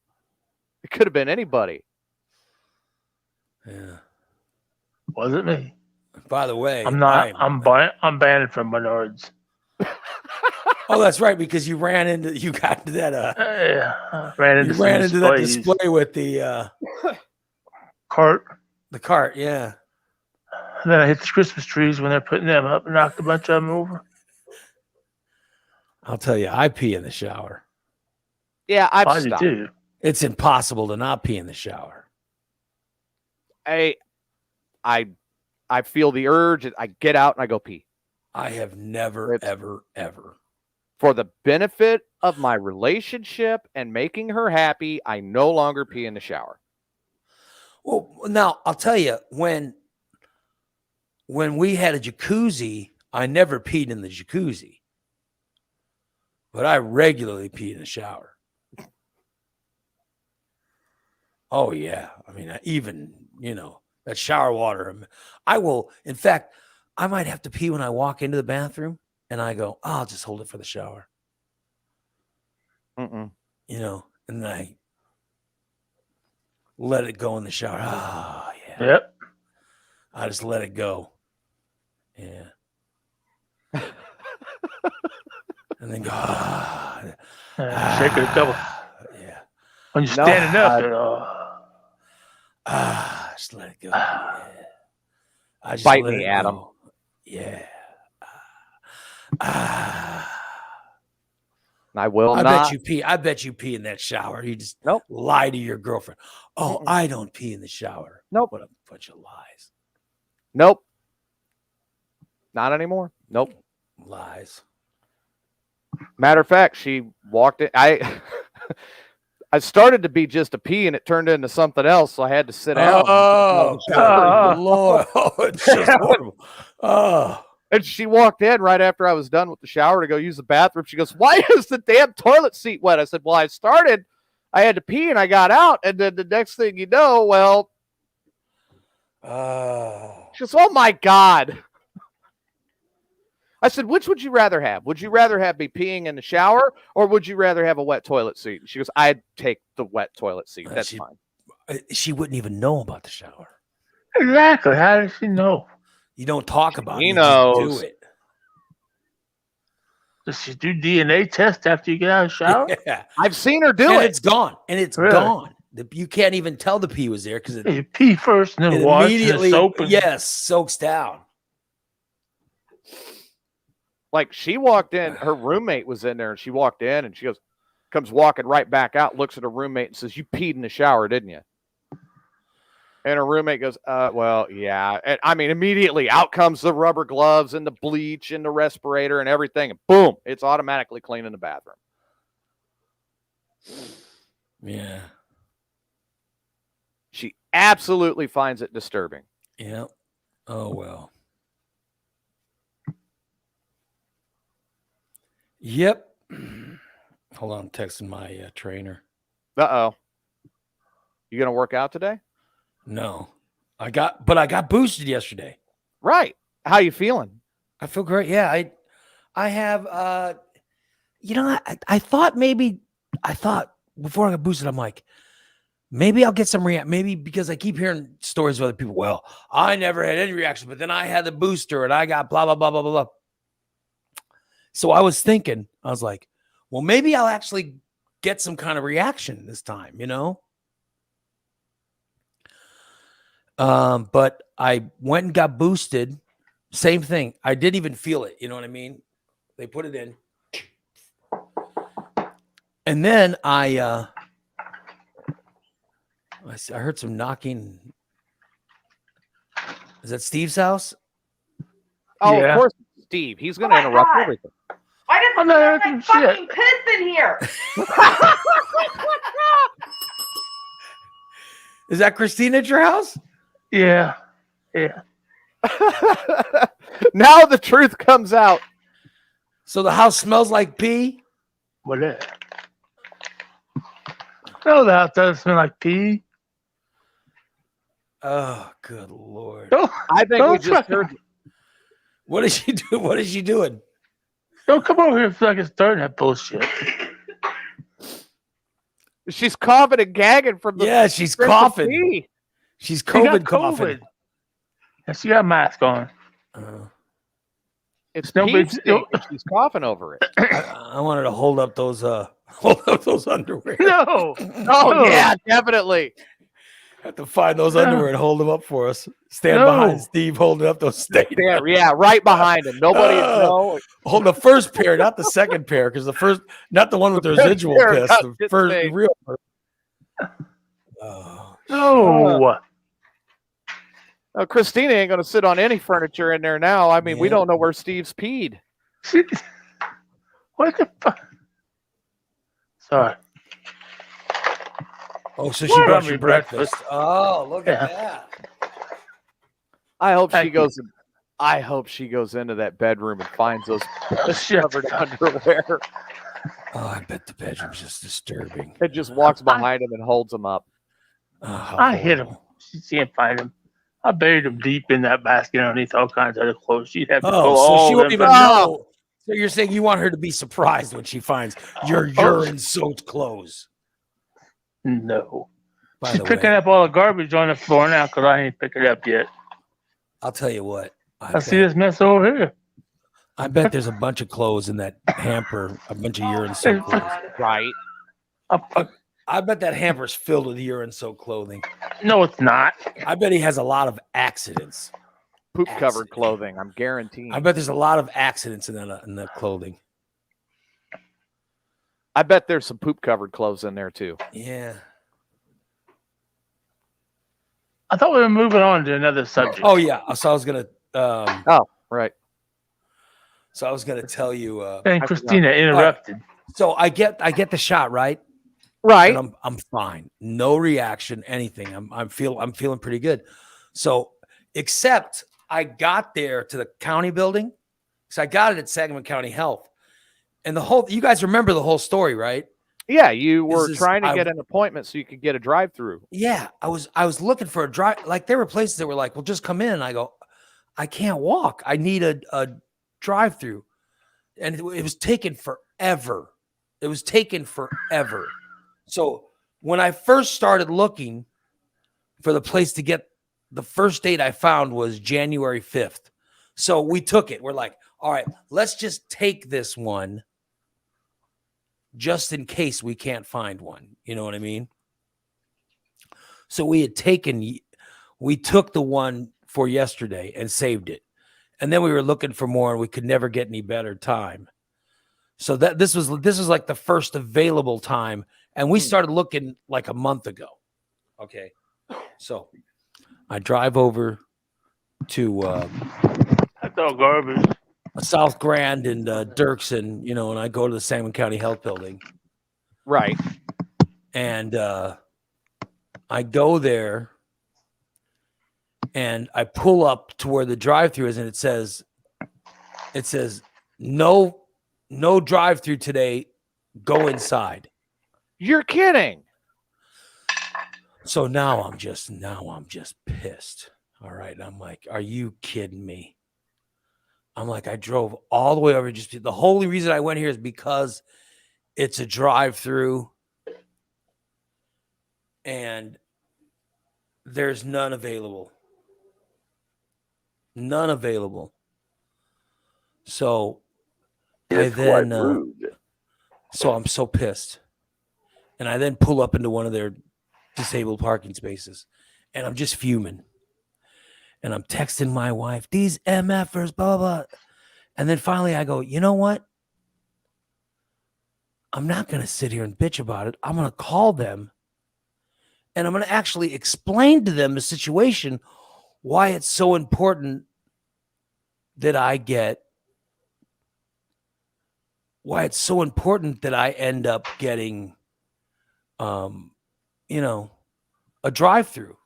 anybody. Yeah. Wasn't me. By the way, I'm not. I'm banned from Menards. Oh, that's right, because you got into that. Yeah, ran into that display with the cart. The cart, yeah. And then I hit the Christmas trees when they're putting them up and knocked a bunch of them over. I'll tell you, I pee in the shower. Yeah, I've I do stopped. too. It's impossible to not pee in the shower. I feel the urge. I get out and I go pee. I have never, ever. For the benefit of my relationship and making her happy, I no longer pee in the shower. Well, now I'll tell you, when we had a jacuzzi, I never peed in the jacuzzi, but I regularly pee in the shower. Oh yeah, I mean, even that shower water. I will. In fact, I might have to pee when I walk into the bathroom, and I go, I'll just hold it for the shower. Mm-mm. And then I let it go in the shower. Oh yeah. Yep. I just let it go. Yeah. And then go. Shake it a couple. Yeah. When you're standing up, just let it go. Yeah. I just Bite let me, it Adam. go. Yeah. I will I not. bet you pee. I bet you pee in that shower. You just Nope. lie to your girlfriend. Oh, Mm-mm. I don't pee in the shower. Nope. What a bunch of lies. Nope. Not anymore. Nope. Lies. Matter of fact, she walked in. I started to be just a pee, and it turned into something else, so I had to sit down. Oh, good Lord. Oh, it's just horrible. Oh. And she walked in right after I was done with the shower to go use the bathroom. She goes, "Why is the damn toilet seat wet?" I said, "Well, I had to pee and I got out. And then the next thing you know, well, she goes, "Oh my God." I said, "Which would you rather have? Would you rather have me peeing in the shower or would you rather have a wet toilet seat?" She goes, "I'd take the wet toilet seat. That's fine." She wouldn't even know about the shower. Exactly. How does she know? You don't talk about it. He You knows. just do it. Does she do DNA test after you get out of the shower? Yeah. I've seen her do And it. it's gone. And it's Really? gone. You can't even tell the pee was there because it You pee first and then it wash and immediately then soap. And soaks down. Like she walked in, her roommate was in there and she walked in and she comes walking right back out, looks at her roommate and says, "You peed in the shower, didn't you?" And her roommate goes, well, yeah. And I mean, immediately out comes the rubber gloves and the bleach and the respirator and everything. And boom, it's automatically clean in the bathroom. Yeah. She absolutely finds it disturbing. Yeah. Oh, well. Yep. Hold on. I'm texting my trainer. Uh-oh. You going to work out today? No. I got boosted yesterday. Right. How you feeling? I feel great. Yeah. I have, I thought before I got boosted, I'm like, maybe I'll get some maybe because I keep hearing stories of other people. Well, I never had any reaction, but then I had the booster and I got blah, blah, blah, blah, blah, blah. So I was thinking, I was like, well, maybe I'll actually get some kind of reaction this time, But I went and got boosted. Same thing. I didn't even feel it. You know what I mean? They put it in. And then I heard some knocking. Is that Steve's house? Oh, Yeah. of course, Steve. He's going to interrupt everything. Why does I'm it not smell hearing like fucking shit. piss in here? Is that Christina at your house? yeah. Yeah. Now the truth comes out. So the house smells like pee? What is it? No, that doesn't smell like pee. Oh, good Lord. Don't, I think we don't, just try- heard. What is she doing? What is she doing? don't come over here and feel like it's starting that bullshit. She's coughing and gagging from the. Yeah, she's stench of coughing. pee. She's She got COVID coughing. And she got a mask on. It's No, pee but- stink, and she's coughing over it. I wanted to hold up those underwear. No. Oh No. yeah, definitely. Have to find those underwear and hold them up for us. Stand No. behind Steve holding up those stains. Yeah, right behind him. Nobody no. Hold the first pair, not the second pair, because the first, not the one with the residual pair piss. got The shit first, the stained. real. Oh, No. Christina ain't gonna sit on any furniture in there now. I mean, we Yeah. don't know where Steve's peed. What the fuck? Sorry. oh, so she What? brought you breakfast. Breakfast. Oh, look Yeah. at that. I hope Thank she you. goes. I hope she goes into that bedroom and finds those Shit. covered underwear Oh, I bet the bedroom's just disturbing. and just walks behind him and holds him up. Oh, how I hit him. horrible. She can't find him. I buried him deep in that basket underneath all kinds of other clothes. She'd have to pull Oh, so all she won't them even out. know. So you're saying you want her to be surprised when she finds your Oh. urine-soaked clothes. No. By She's the picking way, up all the garbage on the floor now because I ain't picked it up yet. I'll tell you what. I see this mess over here. I bet there's a bunch of clothes in that hamper, a bunch of urine-soaked clothes. Right. I bet that hamper's filled with urine-soaked clothing. No, it's not. I bet he has a lot of accidents. Poop covered Accident. clothing. I'm guaranteeing. I bet there's a lot of accidents in that clothing. I bet there's some poop covered clothes in there too. Yeah. I thought we were moving on to another subject. Oh yeah. So I was gonna. Right. So I was gonna tell you. And Christina interrupted. So I get the shot right. Right. And I'm fine. No reaction, anything. I'm feeling pretty good. So except I got there to the county building. So I got it at Sangamon County Health. And you guys remember the whole story, right? Yeah, you were This is- trying to I- get an appointment so you could get a drive-through. Yeah, I was looking for a drive. Like there were places that were like, well, just come in. And I go, I can't walk. I need a drive-through. And it was taking forever. It was taking forever. So when I first started looking for the place to get, the first date I found was January 5th. So we took it. We're like, all right, let's just take this one just in case we can't find one. You know what I mean? So we took the one for yesterday and saved it. And then we were looking for more and we could never get any better time. So this was like the first available time. And we started looking like a month ago. Okay. So I drive over to That's all garbage. South Grand and Dirksen, and I go to the Sangamon County Health Building. Right. And I go there and I pull up to where the drive-through is, and it says no drive-through today. Go inside. You're kidding. So now I'm just pissed. All right. And I'm like, are you kidding me? I'm like, I drove all the way over. Just the only reason I went here is because it's a drive-through and there's none available. None available. So so I'm so pissed. And I then pull up into one of their disabled parking spaces and I'm just fuming. And I'm texting my wife, these MFers, blah, blah, blah. And then finally I go, you know what? I'm not going to sit here and bitch about it. I'm going to call them and I'm going to actually explain to them the situation, why it's so important that I end up getting, a drive-through.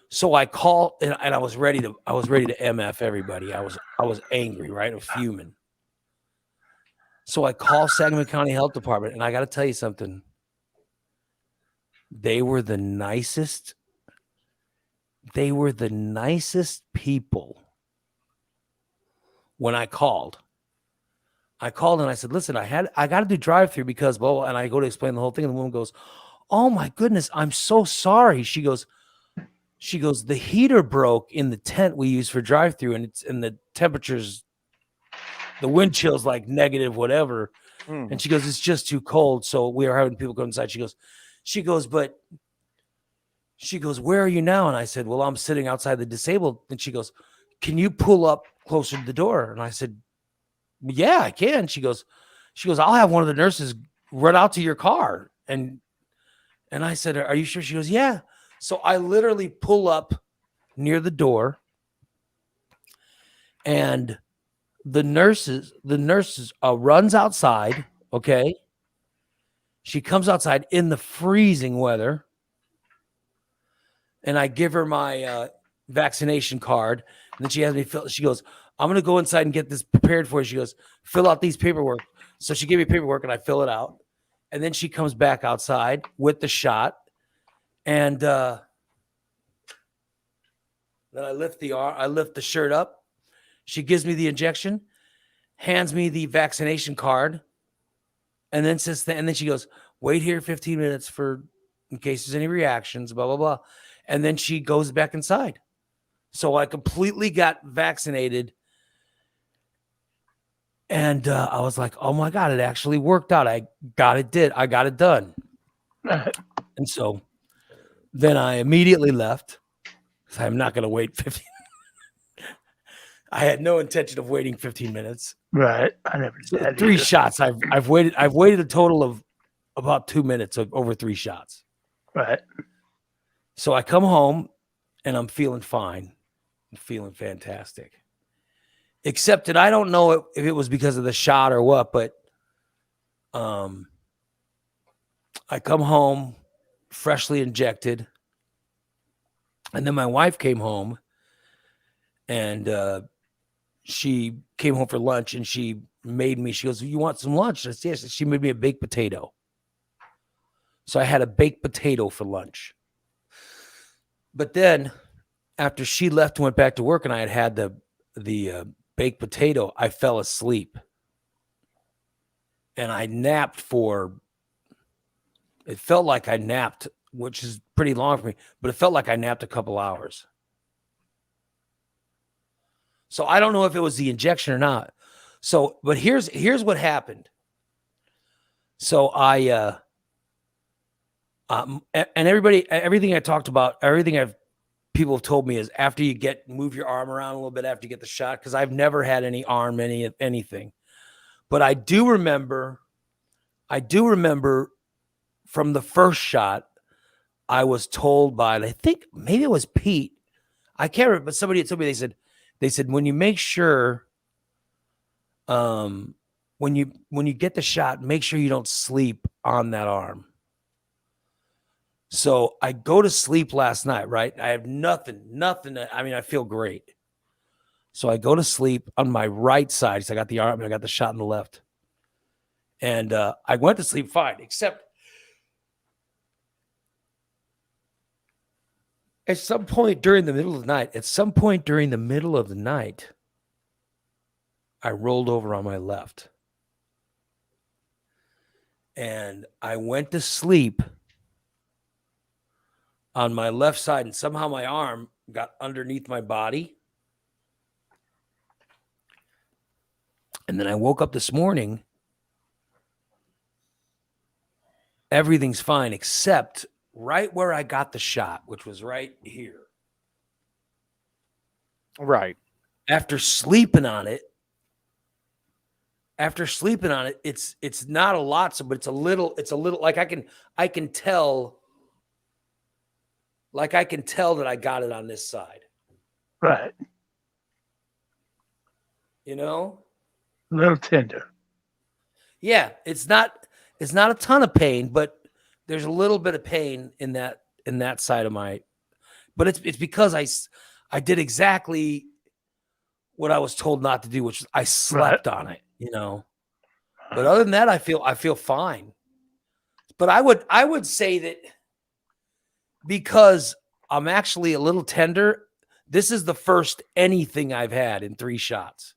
So I call and I was ready to MF everybody. I was angry, right? I was fuming. So I call Sangamon County Health Department, and I got to tell you something. They were the nicest. They were the nicest people. When I called and I said, "Listen, I got to do drive-through because blah, blah," and I go to explain the whole thing, and the woman goes, "Oh my goodness, I'm so sorry." She goes, the heater broke in the tent we use for drive-through, and the temperatures, the wind chill's like negative whatever. And she goes, it's just too cold. So we are having people go inside. She goes, but She goes, "Where are you now?" And I said, "Well, I'm sitting outside the disabled." And she goes, "Can you pull up closer to the door?" And I said, "Yeah, I can." She goes, "I'll have one of the nurses run out to your car." And I said, "Are you sure?" She goes, "Yeah." So I literally pull up near the door, and the nurses runs outside. Okay. She comes outside in the freezing weather, and I give her my vaccination card. And then she has me fill. She goes, "I'm going to go inside and get this prepared for you." She goes, "Fill out these paperwork." So she gave me paperwork, and I fill it out. And then she comes back outside with the shot. And then I lift the shirt up. She gives me the injection, hands me the vaccination card, and then she goes, "Wait here 15 minutes in case there's any reactions, blah, blah, blah." And then she goes back inside. So I completely got vaccinated. And I was like, "Oh my God, it actually worked out. I got it done." And so then I immediately left. So I'm not going to wait 15. I had no intention of waiting 15 minutes. Right. I never did that 3 either. shots. I've waited a total of about 2 minutes of over 3 shots. Right. So I come home and I'm feeling fine. I'm feeling fantastic. Except that I don't know if it was because of the shot or what, but I come home freshly injected. And then my wife came home, and she came home for lunch, and she goes, "You want some lunch?" I said, "Yes." She made me a baked potato. So I had a baked potato for lunch. But then after she left and went back to work and I had the baked potato, I fell asleep. And I napped it felt like I napped, which is pretty long for me, but it felt like I napped a couple hours. So I don't know if it was the injection or not. So, but here's what happened. So and everything I talked about, people have told me is after you move your arm around a little bit after you get the shot, because I've never had any anything. But I do remember from the first shot, I was told by, I think maybe it was Pete, I can't remember, but somebody had told me, they said when you make sure, when you get the shot, make sure you don't sleep on that arm. So I go to sleep last night, right? I have nothing. I mean, I feel great. So I go to sleep on my right side. So I got the arm and I got the shot on the left. And I went to sleep fine, except at some point during the middle of the night, I rolled over on my left. And I went to sleep on my left side, and somehow my arm got underneath my body. And then I woke up this morning. Everything's fine, except right where I got the shot, which was right here. Right. After sleeping on it, it's not a lot, but it's a little like I can tell that I got it on this side. Right. You know? A little tender. Yeah, it's not a ton of pain, but there's a little bit of pain in that side of my, but it's because I did exactly what I was told not to do, which is I slept on it, you know. But other than that, I feel fine. But I would say that because I'm actually a little tender, this is the first anything I've had in 3 shots.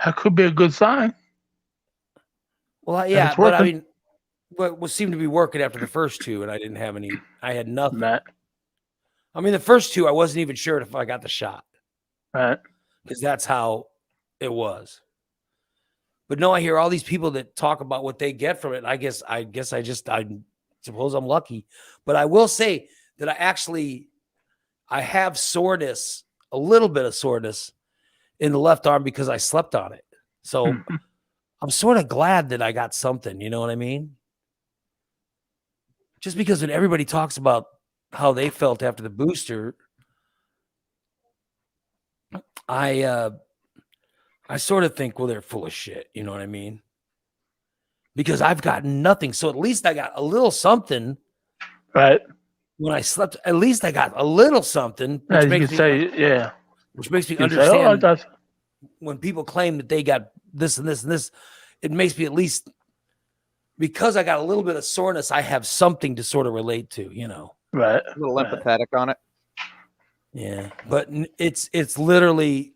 That could be a good sign. Well, yeah, but I mean, what seemed to be working after the first 2, and I didn't have any. I had nothing. Right. I mean, the first 2, I wasn't even sure if I got the shot. Right. Because that's how it was. But no, I hear all these people that talk about what they get from it. I guess suppose I'm lucky. But I will say that I have soreness, a little bit of soreness in the left arm because I slept on it. So I'm sort of glad that I got something, you know what I mean? Just because when everybody talks about how they felt after the booster, I sort of think, well, they're full of shit, you know what I mean? Because I've gotten nothing. So at least I got a little something. Right. When I slept, at least I got a little something, which makes me understand when people claim that they got this and this and this, it makes me at least, because I got a little bit of soreness, I have something to sort of relate to, you know. Right. A little empathetic on it. Yeah. But it's literally,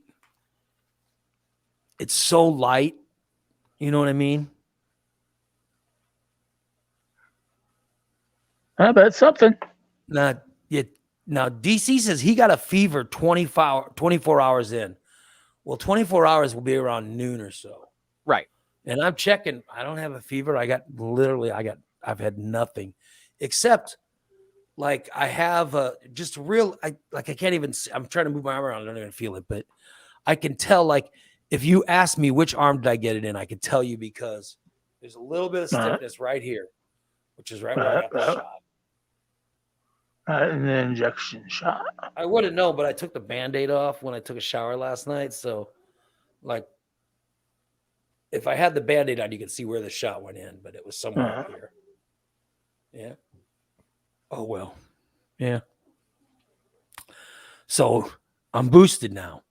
it's so light. You know what I mean? I bet something. Now DC says he got a fever 24 hours in. Well, 24 hours will be around noon or so. Right. And I'm checking. I don't have a fever. I've had nothing except like I have just real, I can't even, I'm trying to move my arm around. I don't even feel it, but I can tell, like, if you ask me which arm did I get it in, I can tell you because there's a little bit of stiffness right here, which is right where I got the shot. And the injection shot. I wouldn't know, but I took the Band-Aid off when I took a shower last night. So, like, if I had the Band-Aid on, you could see where the shot went in, but it was somewhere up here. Yeah. Oh, well. Yeah. So, I'm boosted now.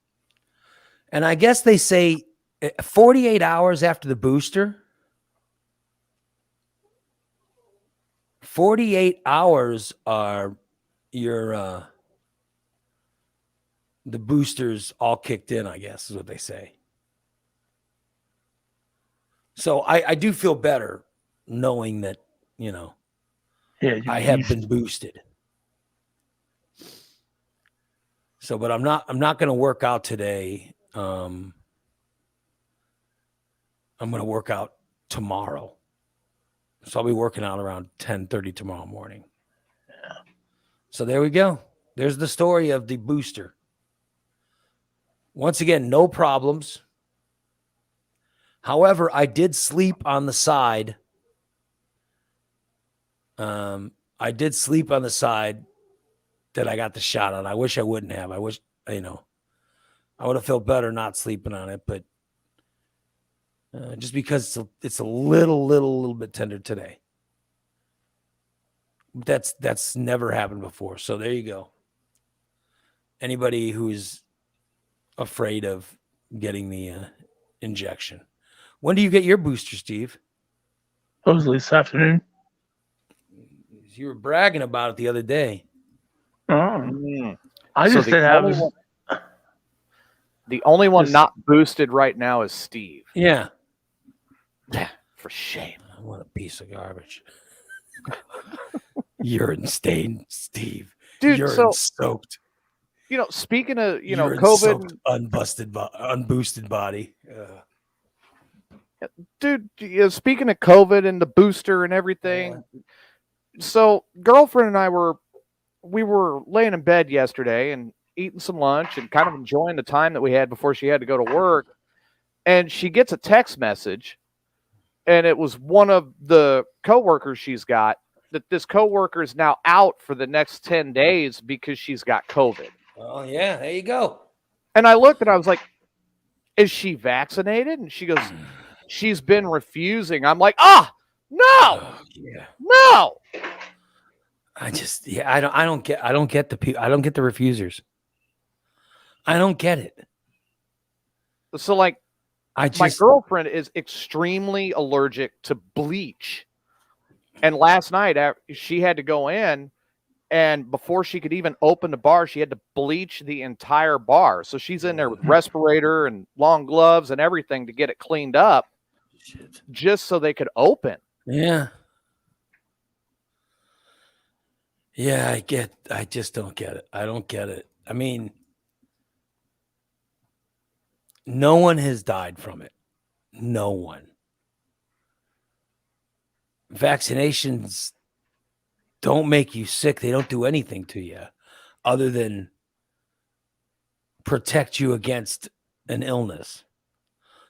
And I guess they say 48 hours after the booster, 48 hours are your the boosters all kicked in, I guess is what they say. So I do feel better knowing that, you know, I have been boosted. So, but I'm not going to work out today. I'm going to work out tomorrow. So I'll be working out around 10:30 tomorrow morning. Yeah. So there we go. There's the story of the booster. Once again, no problems. However, I did sleep on the side. I did sleep on the side that I got the shot on. I wish I wouldn't have. I wish, you know, I would have felt better not sleeping on it, but just because it's a little bit tender today. That's never happened before. So there you go. Anybody who's afraid of getting the injection. When do you get your booster, Steve? Supposedly this afternoon. You were bragging about it the other day. I just didn't have the only one not boosted right now is Steve. Yeah. For shame. What a piece of garbage. Urine stained, Steve. Dude, urine soaked. You know, speaking of, you know, urine COVID, unboosted body. Dude, speaking of COVID and the booster and everything. So girlfriend and I were laying in bed yesterday and eating some lunch and kind of enjoying the time that we had before she had to go to work. And she gets a text message, and it was one of the coworkers she's got, that this coworker is now out for the next 10 days because she's got COVID. Oh, yeah, there you go. And I looked and I was like, is she vaccinated? And she goes, she's been refusing. I'm like, no. No. I don't get the refusers. I don't get it. So like, my girlfriend is extremely allergic to bleach. And last night she had to go in, and before she could even open the bar, she had to bleach the entire bar. So she's in there with respirator and long gloves and everything to get it cleaned up. Shit. Just so they could open. Yeah. Yeah, I just don't get it. I don't get it. I mean, no one has died from it. No one. Vaccinations don't make you sick. They don't do anything to you other than protect you against an illness.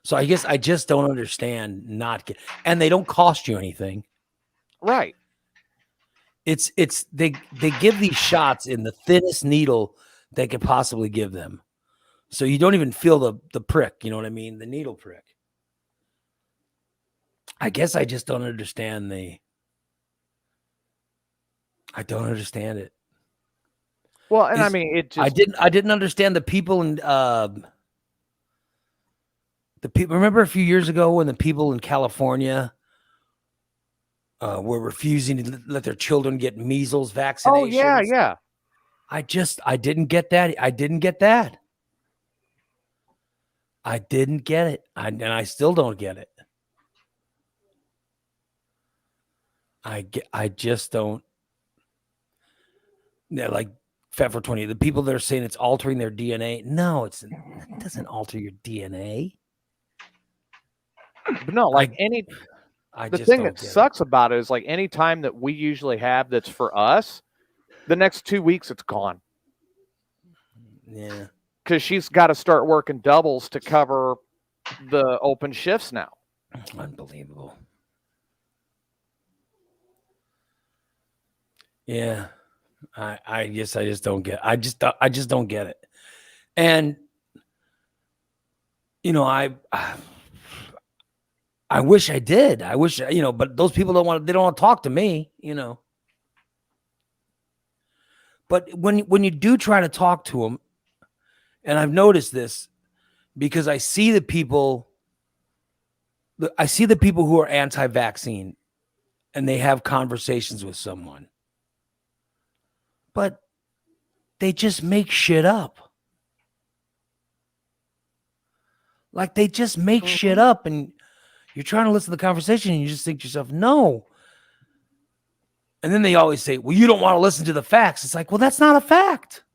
So I guess I just don't understand and they don't cost you anything. Right. They give these shots in the thinnest needle they could possibly give them. So you don't even feel the prick, you know what I mean? The needle prick. I guess I just don't understand I don't understand it. Well, and I mean, it just I didn't understand the people in remember a few years ago when the people in California were refusing to let their children get measles vaccinations. Oh yeah. I didn't get that. I didn't get that. I didn't get it. And I still don't get it. I just don't. Yeah, like Fat for 20. The people that are saying it's altering their DNA. No, it doesn't alter your DNA. But no, like the thing that sucks about it is like any time that we usually have that's for us, the next 2 weeks it's gone. Yeah. Because she's got to start working doubles to cover the open shifts now. Unbelievable. Yeah. I just don't get I just don't get it. And you know, I wish I did. I wish, you know, but those people don't want to talk to me, you know. But when you do try to talk to them, and I've noticed this because I see the people who are anti-vaccine and they have conversations with someone, but they just make shit up. Like they just make shit up, and you're trying to listen to the conversation and you just think to yourself, no. And then they always say, well, you don't want to listen to the facts. It's like, well, that's not a fact.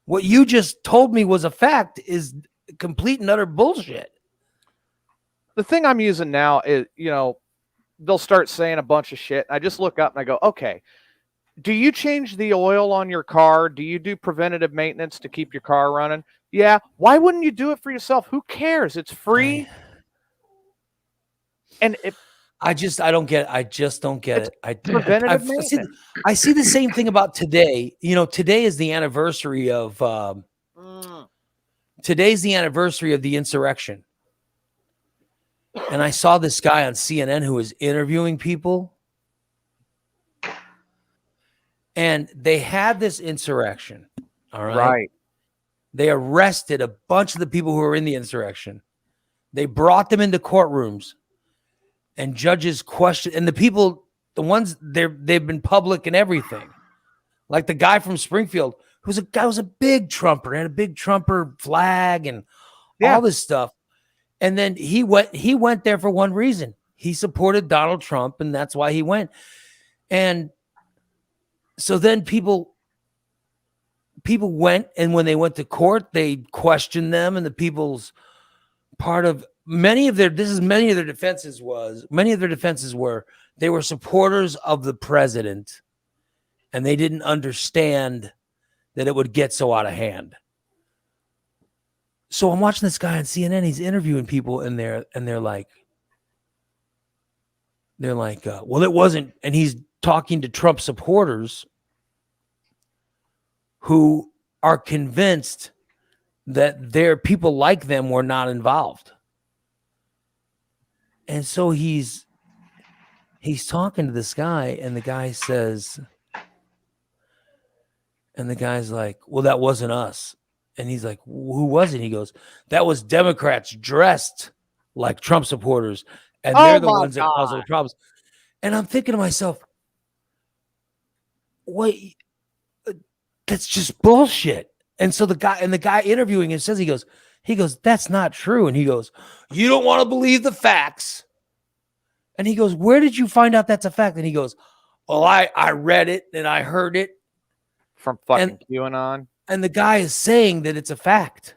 What you just told me was a fact is complete and utter bullshit. The thing I'm using now is, you know, they'll start saying a bunch of shit. I just look up and I go, okay, do you change the oil on your car? Do you do preventative maintenance to keep your car running? Yeah. Why wouldn't you do it for yourself? Who cares? It's free. And I just don't get it. I see the same thing about today. You know, today is the anniversary of today's the anniversary of the insurrection. And I saw this guy on CNN who was interviewing people. And they had this insurrection. All right. Right. They arrested a bunch of the people who were in the insurrection. They brought them into courtrooms. And judges question, and the people, the ones they've been public and everything, like the guy from Springfield, who was a big Trumper, had a big Trumper flag and all this stuff. And then he went there for one reason. He supported Donald Trump, and that's why he went. And so then people went, and when they went to court, they questioned them, and the people's part of many of their defenses were they were supporters of the president and they didn't understand that it would get so out of hand. So I'm watching this guy on CNN, he's interviewing people and they're like, well, it wasn't, and he's talking to Trump supporters who are convinced that their people like them were not involved. And so he's talking to this guy, and the guy's like, well, that wasn't us. And he's like, who was it? He goes, that was Democrats dressed like Trump supporters. And they're the ones that caused the problems. And I'm thinking to myself, wait, that's just bullshit. And so the guy interviewing him says, he goes, that's not true. And he goes, you don't want to believe the facts. And he goes, where did you find out that's a fact? And he goes, well, I read it and I heard it from fucking QAnon. And the guy is saying that it's a fact,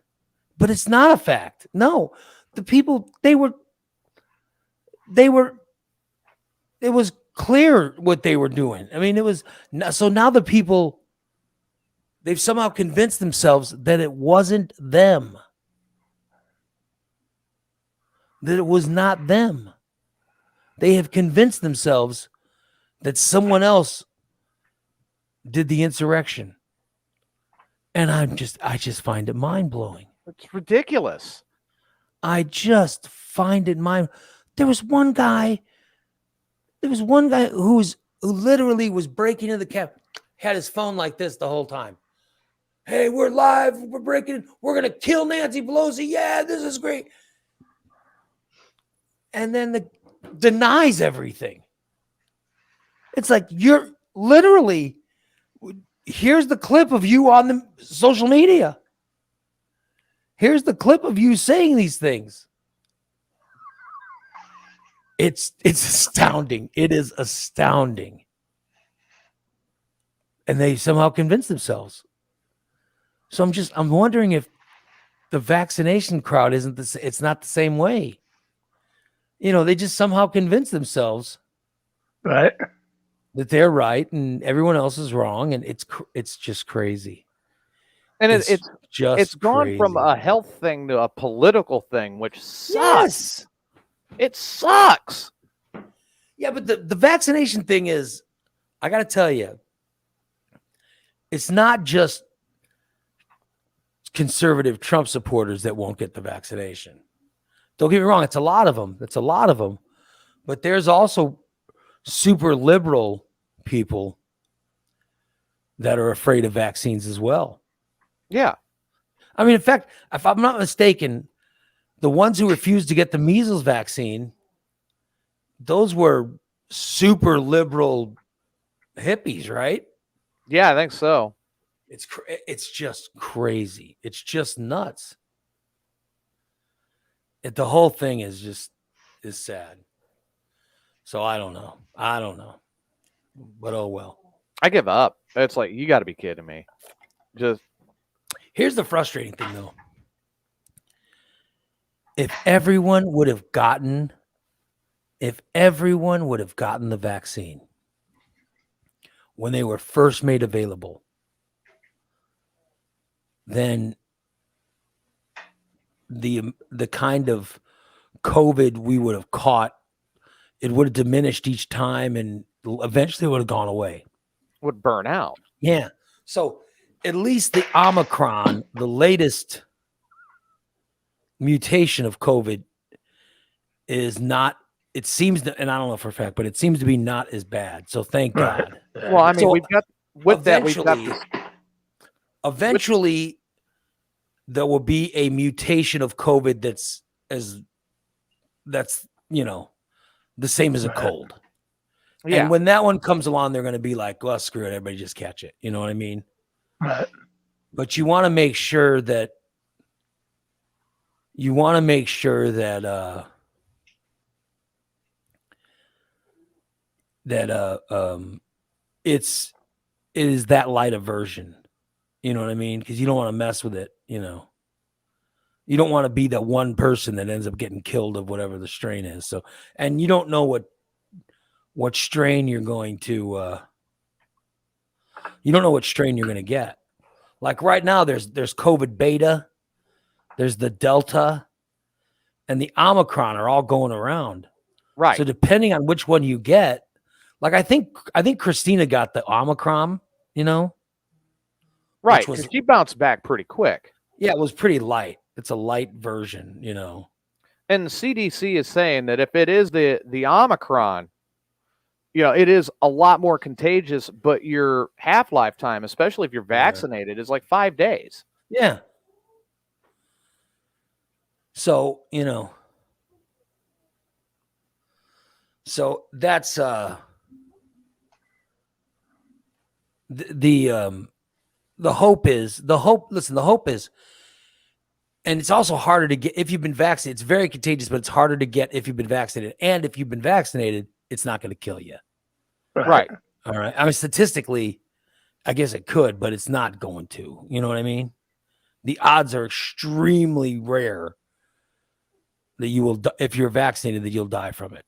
but it's not a fact. No, the people, it was clear what they were doing. I mean, it was so now the people, they've somehow convinced themselves that it wasn't them, that it was not them. They have convinced themselves that someone else did the insurrection. And I just find it mind-blowing. It's ridiculous. I just find it there was one guy who literally was breaking into the cab, had his phone like this the whole time. Hey, we're live, we're breaking in, we're gonna kill Nancy Pelosi. Yeah, this is great. And then denies everything. It's like, you're literally, here's the clip of you on the social media. Here's the clip of you saying these things. It's astounding. It is astounding. And they somehow convince themselves. So I'm wondering if the vaccination crowd it's not the same way. You know, they just somehow convince themselves Right. that they're right and everyone else is wrong, and it's just crazy. And it's gone crazy. from a health thing to a political thing, which sucks. Yes. It sucks. Yeah, but the vaccination thing is, I got to tell you, it's not just conservative Trump supporters that won't get the vaccination. Don't get me wrong. It's a lot of them. But there's also super liberal people that are afraid of vaccines as well. Yeah. I mean, in fact, if I'm not mistaken, the ones who refused to get the measles vaccine, those were super liberal hippies, right? Yeah, I think so. It's just crazy. It's just nuts. The whole thing is sad. So I don't know. But oh well. I give up. It's like, you got to be kidding me. Just Here's the frustrating thing, though. If everyone would have gotten the vaccine when they were first made available, then the kind of COVID we would have caught, it would have diminished each time and eventually would have gone away. would burn out. Yeah. So at least the Omicron, the latest mutation of COVID, is not, it seems to, and I don't know for a fact, but it seems to be not as bad. So thank God. Well, I mean, So we've got eventually there will be a mutation of COVID that's the same as a cold. Yeah. And when that one comes along, they're going to be like, well, screw it, everybody just catch it. You know what I mean? Right. But you want to make sure that it is that light a version. You know what I mean? Because you don't want to mess with it. You don't want to be that one person that ends up getting killed of whatever the strain is. So, and you don't know what strain you're going to. You don't know what strain you're going to get. Like right now, there's COVID beta, there's the Delta, and the Omicron are all going around. Right. So depending on which one you get, like I think Christina got the Omicron, Right. which was- Because she bounced back pretty quick. Yeah, it was pretty light. It's a light version, And the CDC is saying that if it is the Omicron, it is a lot more contagious, but your half-life time, especially if you're vaccinated, is like 5 days. Yeah. So, so that's the hope is, and it's also harder to get if you've been vaccinated. It's very contagious, but it's harder to get if you've been vaccinated. And if you've been vaccinated, it's not going to kill you. Right. All right. I mean, statistically, I guess it could, but it's not going to. You know what I mean? The odds are extremely rare that you will, if you're vaccinated, that you'll die from it.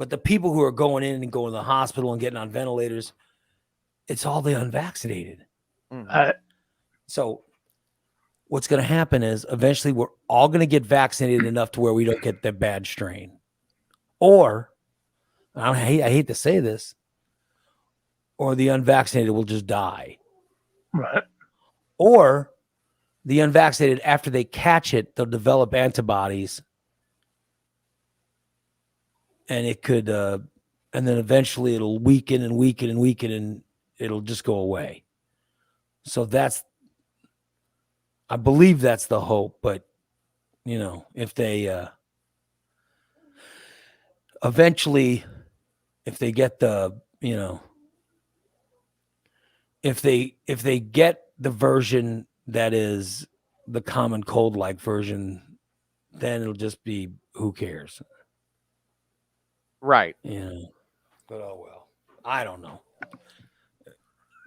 But the people who are going in and going to the hospital and getting on ventilators, it's all the unvaccinated. So what's going to happen is eventually we're all going to get vaccinated enough to where we don't get the bad strain. Or, I hate to say this, or the unvaccinated will just die. Right. Or the unvaccinated, after they catch it, they'll develop antibodies. And it could, and then eventually it'll weaken and weaken and weaken, and it'll just go away. So I believe that's the hope. But, if they, eventually, if they get the, if they get the version that is the common cold-like version, then it'll just be, who cares? Right. But oh well. I don't know.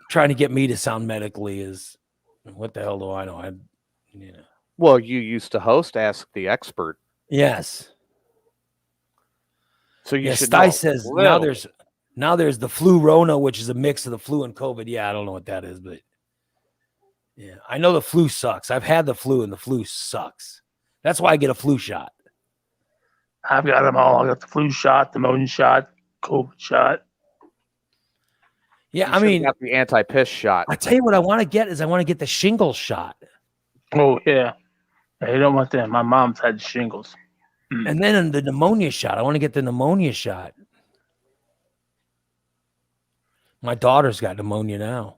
Trying to get me to sound medically is, what the hell do I know? Well, you used to host Ask the Expert. Yes. So you should Sty know. says Well, now there's the flu Rona, which is a mix of the flu and COVID. Yeah, I don't know what that is, but yeah, I know the flu sucks. I've had the flu and the flu sucks. That's why I get a flu shot. I've got them all. I got the flu shot, the pneumonia shot, COVID shot. Yeah, you should've got the anti-piss shot. I tell you what I want to get is I want to get the shingles shot. Oh yeah. You don't want that. My mom's had shingles. And then the pneumonia shot. I want to get the pneumonia shot. My daughter's got pneumonia now.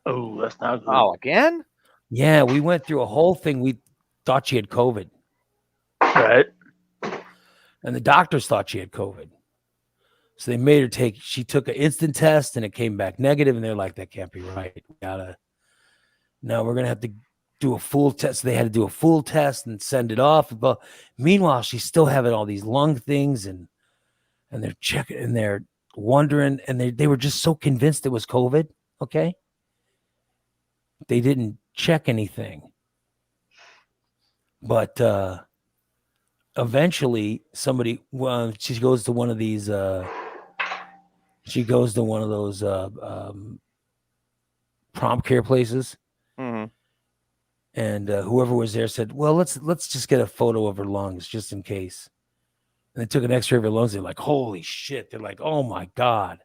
Oh, that's not good. Oh, again? Yeah, we went through a whole thing. We thought she had COVID. Right. And the doctors thought she had COVID. So they made her she took an instant test and it came back negative. And they're like, that can't be right. No, we're going to have to do a full test. So they had to do a full test and send it off. But meanwhile, she's still having all these lung things and they're checking and they're wondering. And they were just so convinced it was COVID. Okay. They didn't check anything. But eventually somebody, she goes to one of these, those prompt care places. Mm-hmm. And whoever was there said, well, let's just get a photo of her lungs just in case. And they took an x-ray of her lungs. They're like, holy shit. They're like, oh my God.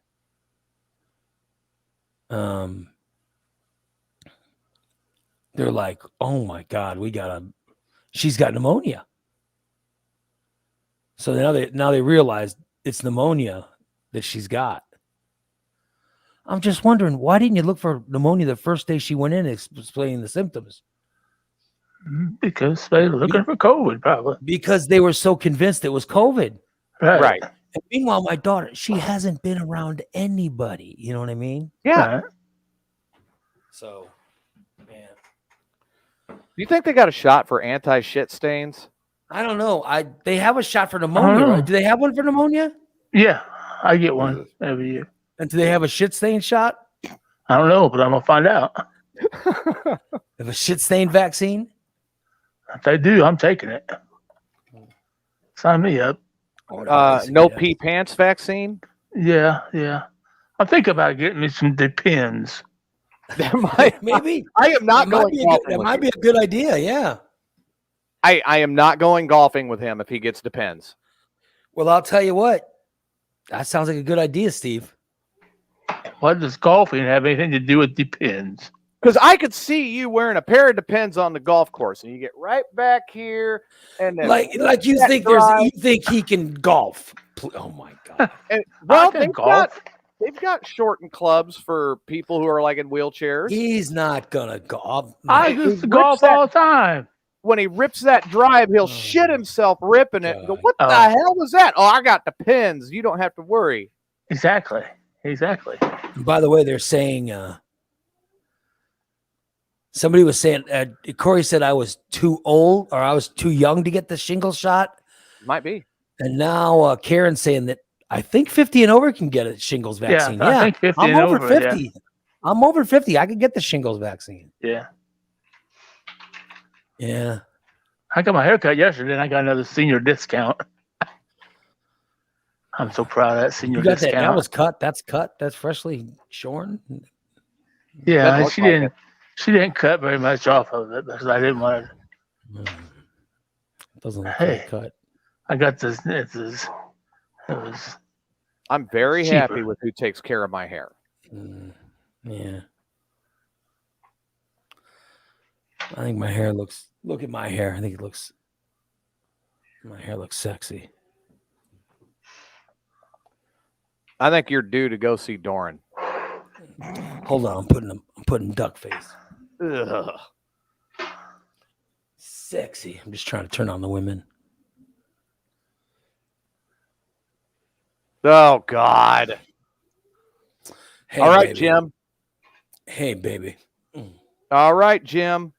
They're like, oh my God, she's got pneumonia. So now they realize it's pneumonia that she's got. I'm just wondering, why didn't you look for pneumonia the first day she went in explaining the symptoms? Because they were looking for COVID, probably. Because they were so convinced it was COVID. Right. And meanwhile, my daughter, she hasn't been around anybody. You know what I mean? Yeah. Right. So, man. Do you think they got a shot for anti-shit stains? I don't know. They have a shot for pneumonia, right? Do they have one for pneumonia? Yeah, I get one every year. And do they have a shit stain shot? I don't know, but I'm gonna find out. Have a shit stain vaccine? If they do, I'm taking it. Sign me up. No pee pants vaccine? Yeah. I'm thinking about getting me some Depends. Maybe. I am not going golfing. That might be a good idea, yeah. I am not going golfing with him if he gets Depends. Well, I'll tell you what. That sounds like a good idea, Steve. What does golfing have anything to do with Depends? Because I could see you wearing a pair of Depends on the golf course, and you get right back here, and then like you think you think he can golf? Oh my God! And, well, golf. They've got shortened clubs for people who are like in wheelchairs. He's not gonna golf. I used to golf all the time. When he rips that drive, he'll shit himself ripping it. And go, what the hell was that? Oh, I got Depends. You don't have to worry. Exactly. By the way, they're saying somebody was saying Corey said I was too old or I was too young to get the shingles shot. Might be. And now Karen's saying that I think 50 and over can get a shingles vaccine. Yeah, I think 50 I'm and over over, 50. Yeah. I'm over 50. I could get the shingles vaccine. Yeah. Yeah. I got my haircut yesterday and I got another senior discount. I'm so proud of that senior You got that? discount. That was cut. That's cut. That's freshly shorn. Yeah, That and looks she like didn't. She didn't cut very much off of it because I didn't want to. Doesn't look Hey. like cut. I got this. It was. I'm very Cheaper. happy with who takes care of my hair. Yeah. I think my hair looks. Look at my hair. I think it looks. My hair looks sexy. I think you're due to go see Doran. Hold on, I'm putting duck face. Ugh. Sexy. I'm just trying to turn on the women. Oh God! Hey, All right, baby. Jim. Hey, baby. All right, Jim.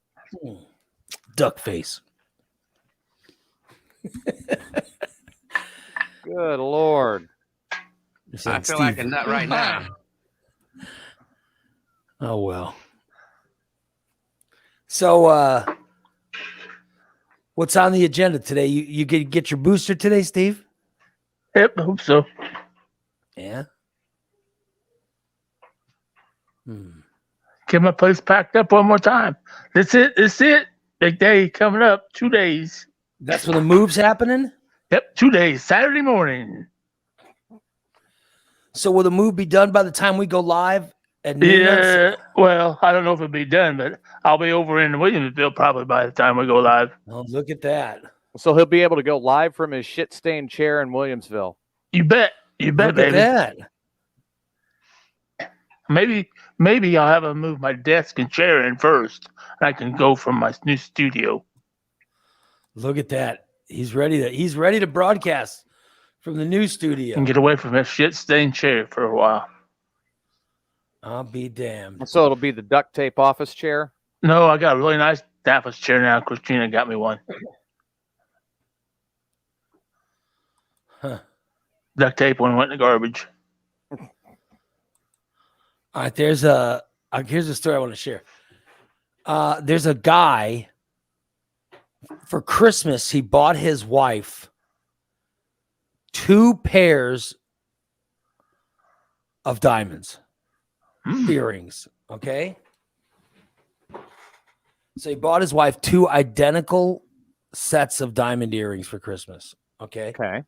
Duck face. Good Lord. I feel like a nut right now. Oh well. So what's on the agenda today? You get your booster today, Steve? Yep, I hope so. Yeah. Get my place packed up one more time. That's it. That's it. Big day coming up. 2 days. That's when the move's happening? Yep, 2 days. Saturday morning. So will the move be done by the time we go live at noon? Yeah. Well, I don't know if it'll be done, but I'll be over in Williamsville probably by the time we go live. Oh, look at that. So he'll be able to go live from his shit-stained chair in Williamsville. You bet. You bet, Look baby. at that. Maybe I'll have to move my desk and chair in first, and I can go from my new studio. Look at that. He's ready to broadcast from the new studio. And get away from that shit-stained chair for a while. I'll be damned. So it'll be the duct tape office chair. No, I got a really nice office chair now. Christina got me one. Huh. Duct tape when it went in the garbage. All right, here's a story I want to share. There's a guy, for Christmas, he bought his wife 2 pairs of diamonds, earrings, okay? So he bought his wife 2 identical sets of diamond earrings for Christmas, okay? Okay.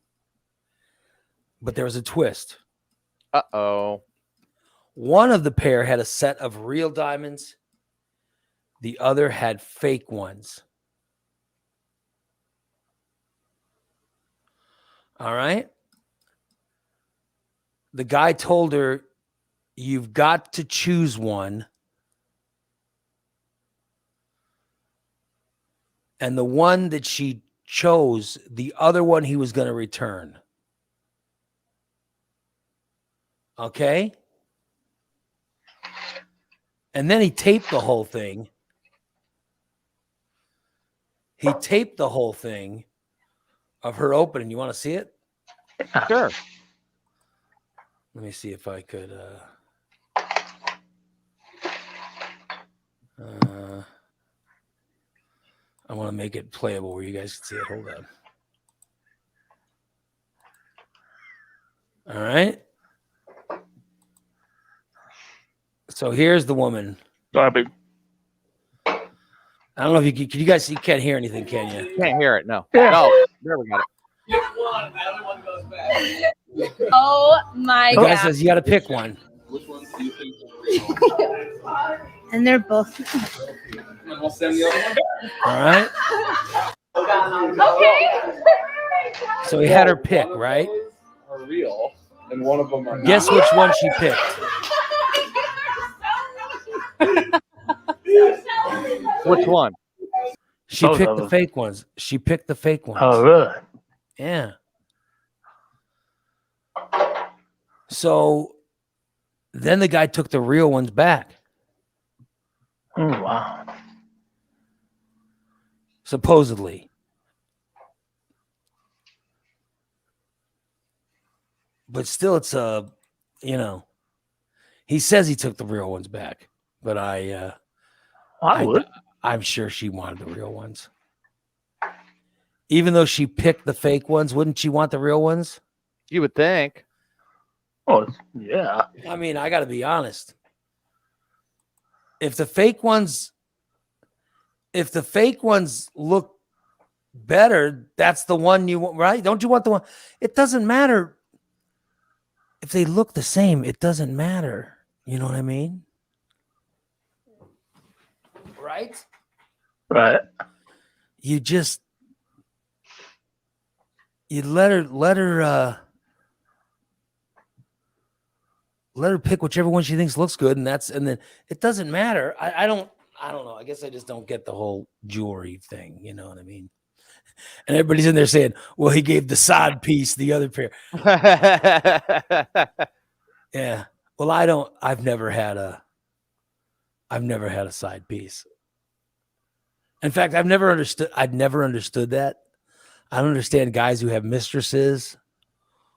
But there was a twist. Uh-oh. One of the pair had a set of real diamonds. The other had fake ones. All right. The guy told her, you've got to choose one. And the one that she chose, the other one he was going to return. Okay. And then he taped the whole thing. He taped the whole thing of her opening. You want to see it? Sure. Let me see if I could. I want to make it playable where you guys can see it. Hold on. All right. So here's the woman. Garbage. I don't know if you can. You guys, you can't hear anything, can you? Can't hear it. No. Yeah. No. There we got it. Oh my The guy god. says you got to pick one. And they're both. All right. Okay. So he had her pick, right? Are real, and one of them are Guess which one she picked. Which one? She Both picked of the them. fake ones. She picked the fake ones. Oh, really? Yeah. So then the guy took the real ones back. Oh, wow. Supposedly. But still, it's he says he took the real ones back, but I I- would. I'm sure she wanted the real ones. Even though she picked the fake ones, wouldn't she want the real ones? You would think. Oh, yeah. I mean, I got to be honest. If the fake ones look better, that's the one you want, right? Don't you want the one? It doesn't matter if they look the same. It doesn't matter. You know what I mean? Right? Right. You let her pick whichever one she thinks looks good, and then it doesn't matter. I don't know. I guess I just don't get the whole jewelry thing. You know what I mean? And everybody's in there saying, "Well, he gave the side piece the other pair." Yeah. Well, I've never had a side piece. In fact, I'd never understood that. I don't understand guys who have mistresses.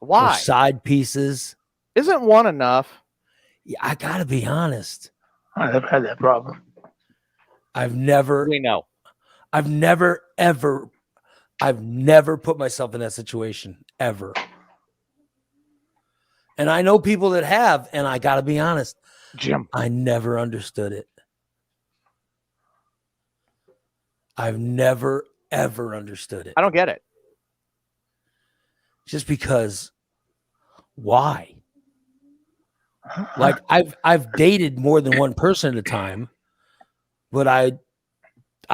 Why? Or side pieces. Isn't one enough? Yeah, I gotta be honest. I never had that problem. I've never put myself in that situation ever. And I know people that have, and I gotta be honest, Jim, I never understood it. I've never ever understood it. I don't get it. Just because why? Like I've dated more than one person at a time, but I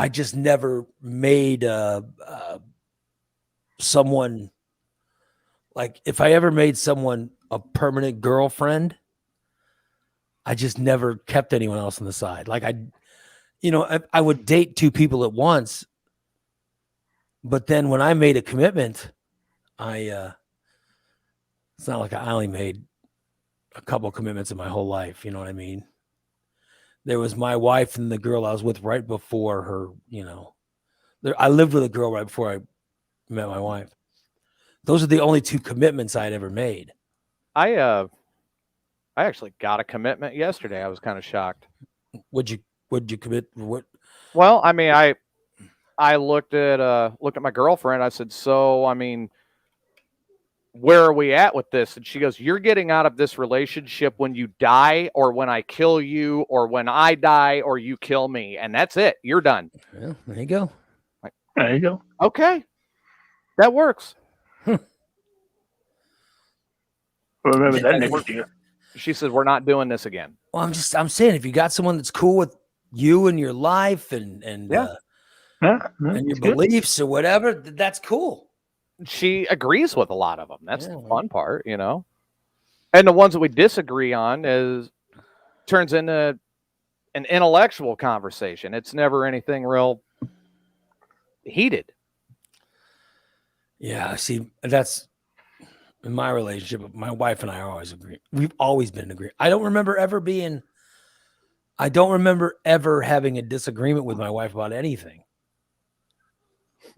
just never made someone, like if I ever made someone a permanent girlfriend, I just never kept anyone else on the side. Like I would date two people at once, but then when I made a commitment, it's not like I only made a couple commitments in my whole life. You know what I mean? There was my wife and the girl I was with right before her, I lived with a girl right before I met my wife. Those are the only two commitments I'd ever made. I actually got a commitment yesterday. I was kind of shocked. Would you commit? What? Well, I mean, I looked at my girlfriend. I said, so, I mean, where are we at with this? And she goes, you're getting out of this relationship when you die, or when I kill you, or when I die, or you kill me. And that's it. You're done. Well, there you go. There you go. Okay. That works. Remember that next year. She said, we're not doing this again. Well, I'm saying, if you got someone that's cool with you and your life and your beliefs or whatever, that's cool. She agrees with a lot of them. That's the fun part, And the ones that we disagree on turns into an intellectual conversation. It's never anything real heated. Yeah, see, that's in my relationship. My wife and I are always agree. We've always been in agreement. I don't remember ever having a disagreement with my wife about anything.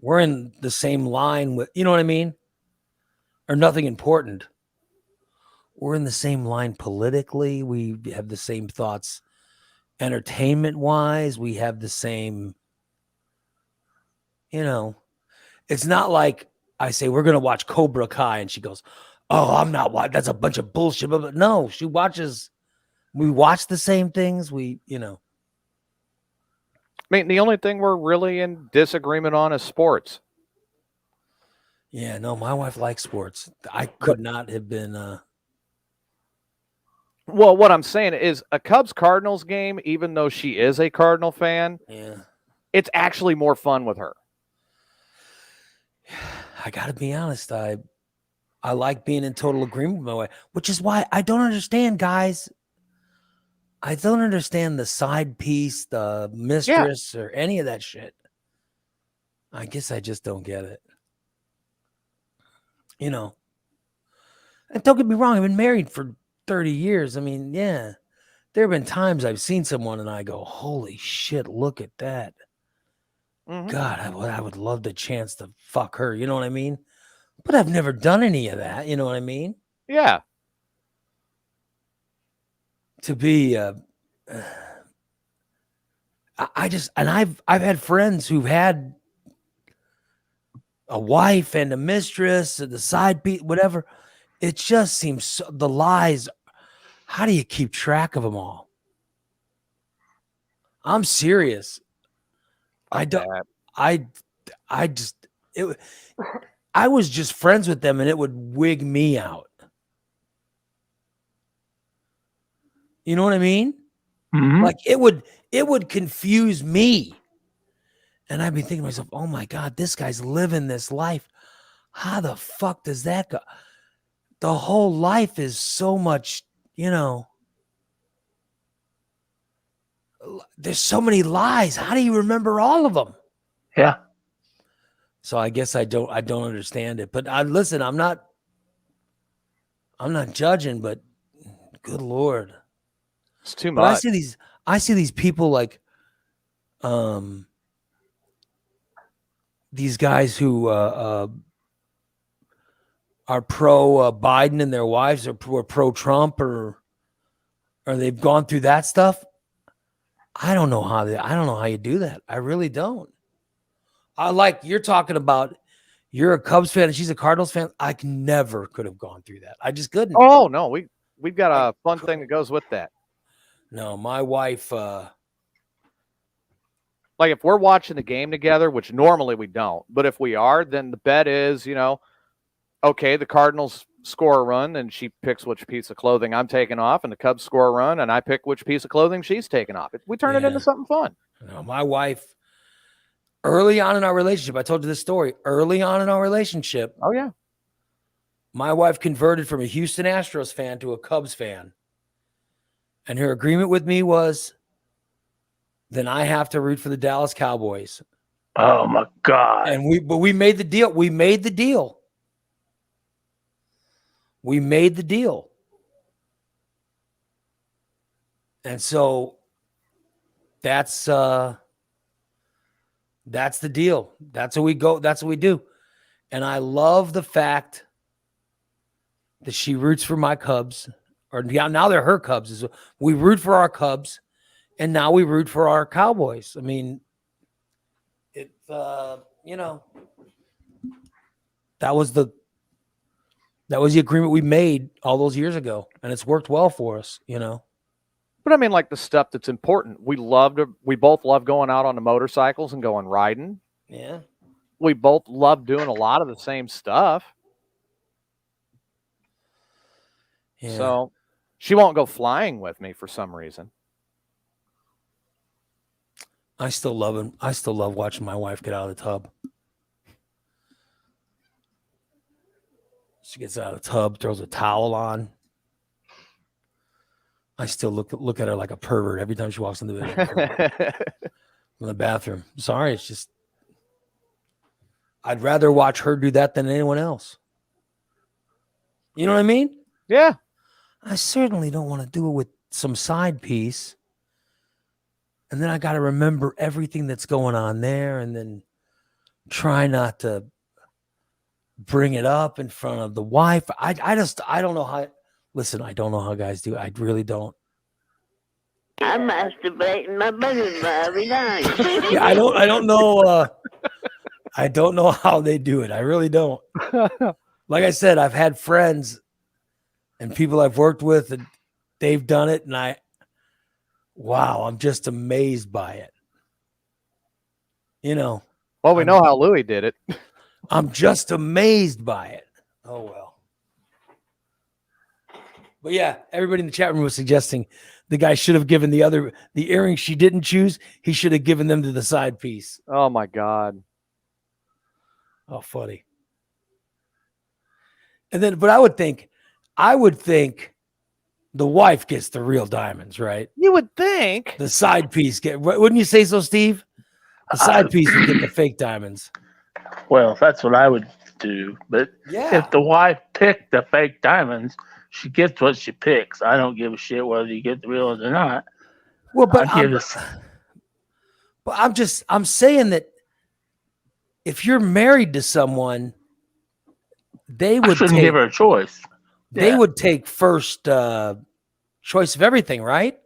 We're in the same line with, you know what I mean? Or nothing important. We're in the same line politically. We have the same thoughts entertainment wise. We have the same, it's not like I say, we're going to watch Cobra Kai. And she goes, oh, I'm not watching. That's a bunch of bullshit. But no, we watch the same things. I mean, the only thing we're really in disagreement on is sports. Yeah, no, my wife likes sports. I could not have been. Well, what I'm saying is a Cubs-Cardinals game, even though she is a Cardinal fan, it's actually more fun with her. I got to be honest. I like being in total agreement with my wife, which is why I don't understand, guys. I don't understand the side piece, the mistress, or any of that shit. I guess I just don't get it. And don't get me wrong, I've been married for 30 years. I mean, yeah, there have been times I've seen someone and I go, holy shit, look at that. Mm-hmm. God, I would love the chance to fuck her. You know what I mean? But I've never done any of that. You know what I mean? Yeah. To be I've had friends who've had a wife and a mistress and the side piece, whatever, it just seems the lies. How do you keep track of them all? I'm serious. I was just friends with them and it would wig me out. You know what I mean? Mhm. Like it would confuse me. And I'd be thinking to myself, oh my God, this guy's living this life. How the fuck does that go? The whole life is so much, there's so many lies. How do you remember all of them? Yeah. So I guess I don't understand it. But listen, I'm not judging, but good Lord. It's too But much. I see these people like these guys who are pro Biden and their wives are pro Trump or they've gone through that stuff. I don't know how you do that. I really don't. I like you're talking about. You're a Cubs fan and she's a Cardinals fan. I never could have gone through that. I just couldn't. Oh no, we've got a fun thing that goes with that. No, my wife. Like if we're watching the game together, which normally we don't, but if we are, then the bet is, okay, the Cardinals score a run and she picks which piece of clothing I'm taking off, and the Cubs score a run and I pick which piece of clothing she's taking off. We turn it into something fun. No, my wife. Early on in our relationship, I told you this story. Early on in our relationship, oh yeah, my wife converted from a Houston Astros fan to a Cubs fan, and her agreement with me was, then I have to root for the Dallas Cowboys. Oh my God! And we made the deal. We made the deal. And so that's the deal. That's what we go. That's what we do. And I love the fact that she roots for my Cubs, or now they're her Cubs. We root for our Cubs, and now we root for our Cowboys. I mean, that was the agreement we made all those years ago, and it's worked well for us. But I mean, like the stuff that's important. We both love going out on the motorcycles and going riding. Yeah. We both love doing a lot of the same stuff. Yeah. So she won't go flying with me for some reason. I still love him. I still love watching my wife get out of the tub. She gets out of the tub, throws a towel on. I still look at her like a pervert every time she walks in the bathroom. Sorry, it's just I'd rather watch her do that than anyone else. You know what I mean? Yeah. I certainly don't want to do it with some side piece. And then I got to remember everything that's going on there and then try not to bring it up in front of the wife. I don't know how. Listen, I don't know how guys do it. I really don't. I'm masturbating my bedroom every night. Yeah, I don't know. I don't know how they do it. I really don't. Like I said, I've had friends and people I've worked with, and they've done it, and I'm just amazed by it. Well, we know how Louis did it. I'm just amazed by it. Oh, well. But yeah, everybody in the chat room was suggesting the guy should have given the earrings she didn't choose. He should have given them to the side piece. Oh my God. Oh, funny. And then, but I would think the wife gets the real diamonds, right? You would think the side piece wouldn't you say so, Steve? The side piece would get the fake diamonds. Well, that's what I would do. But if the wife picked the fake diamonds, she gets what she picks. I don't give a shit whether you get the real ones or not. Well, but I'm saying that if you're married to someone, they would give her a choice. They would take first choice of everything, right?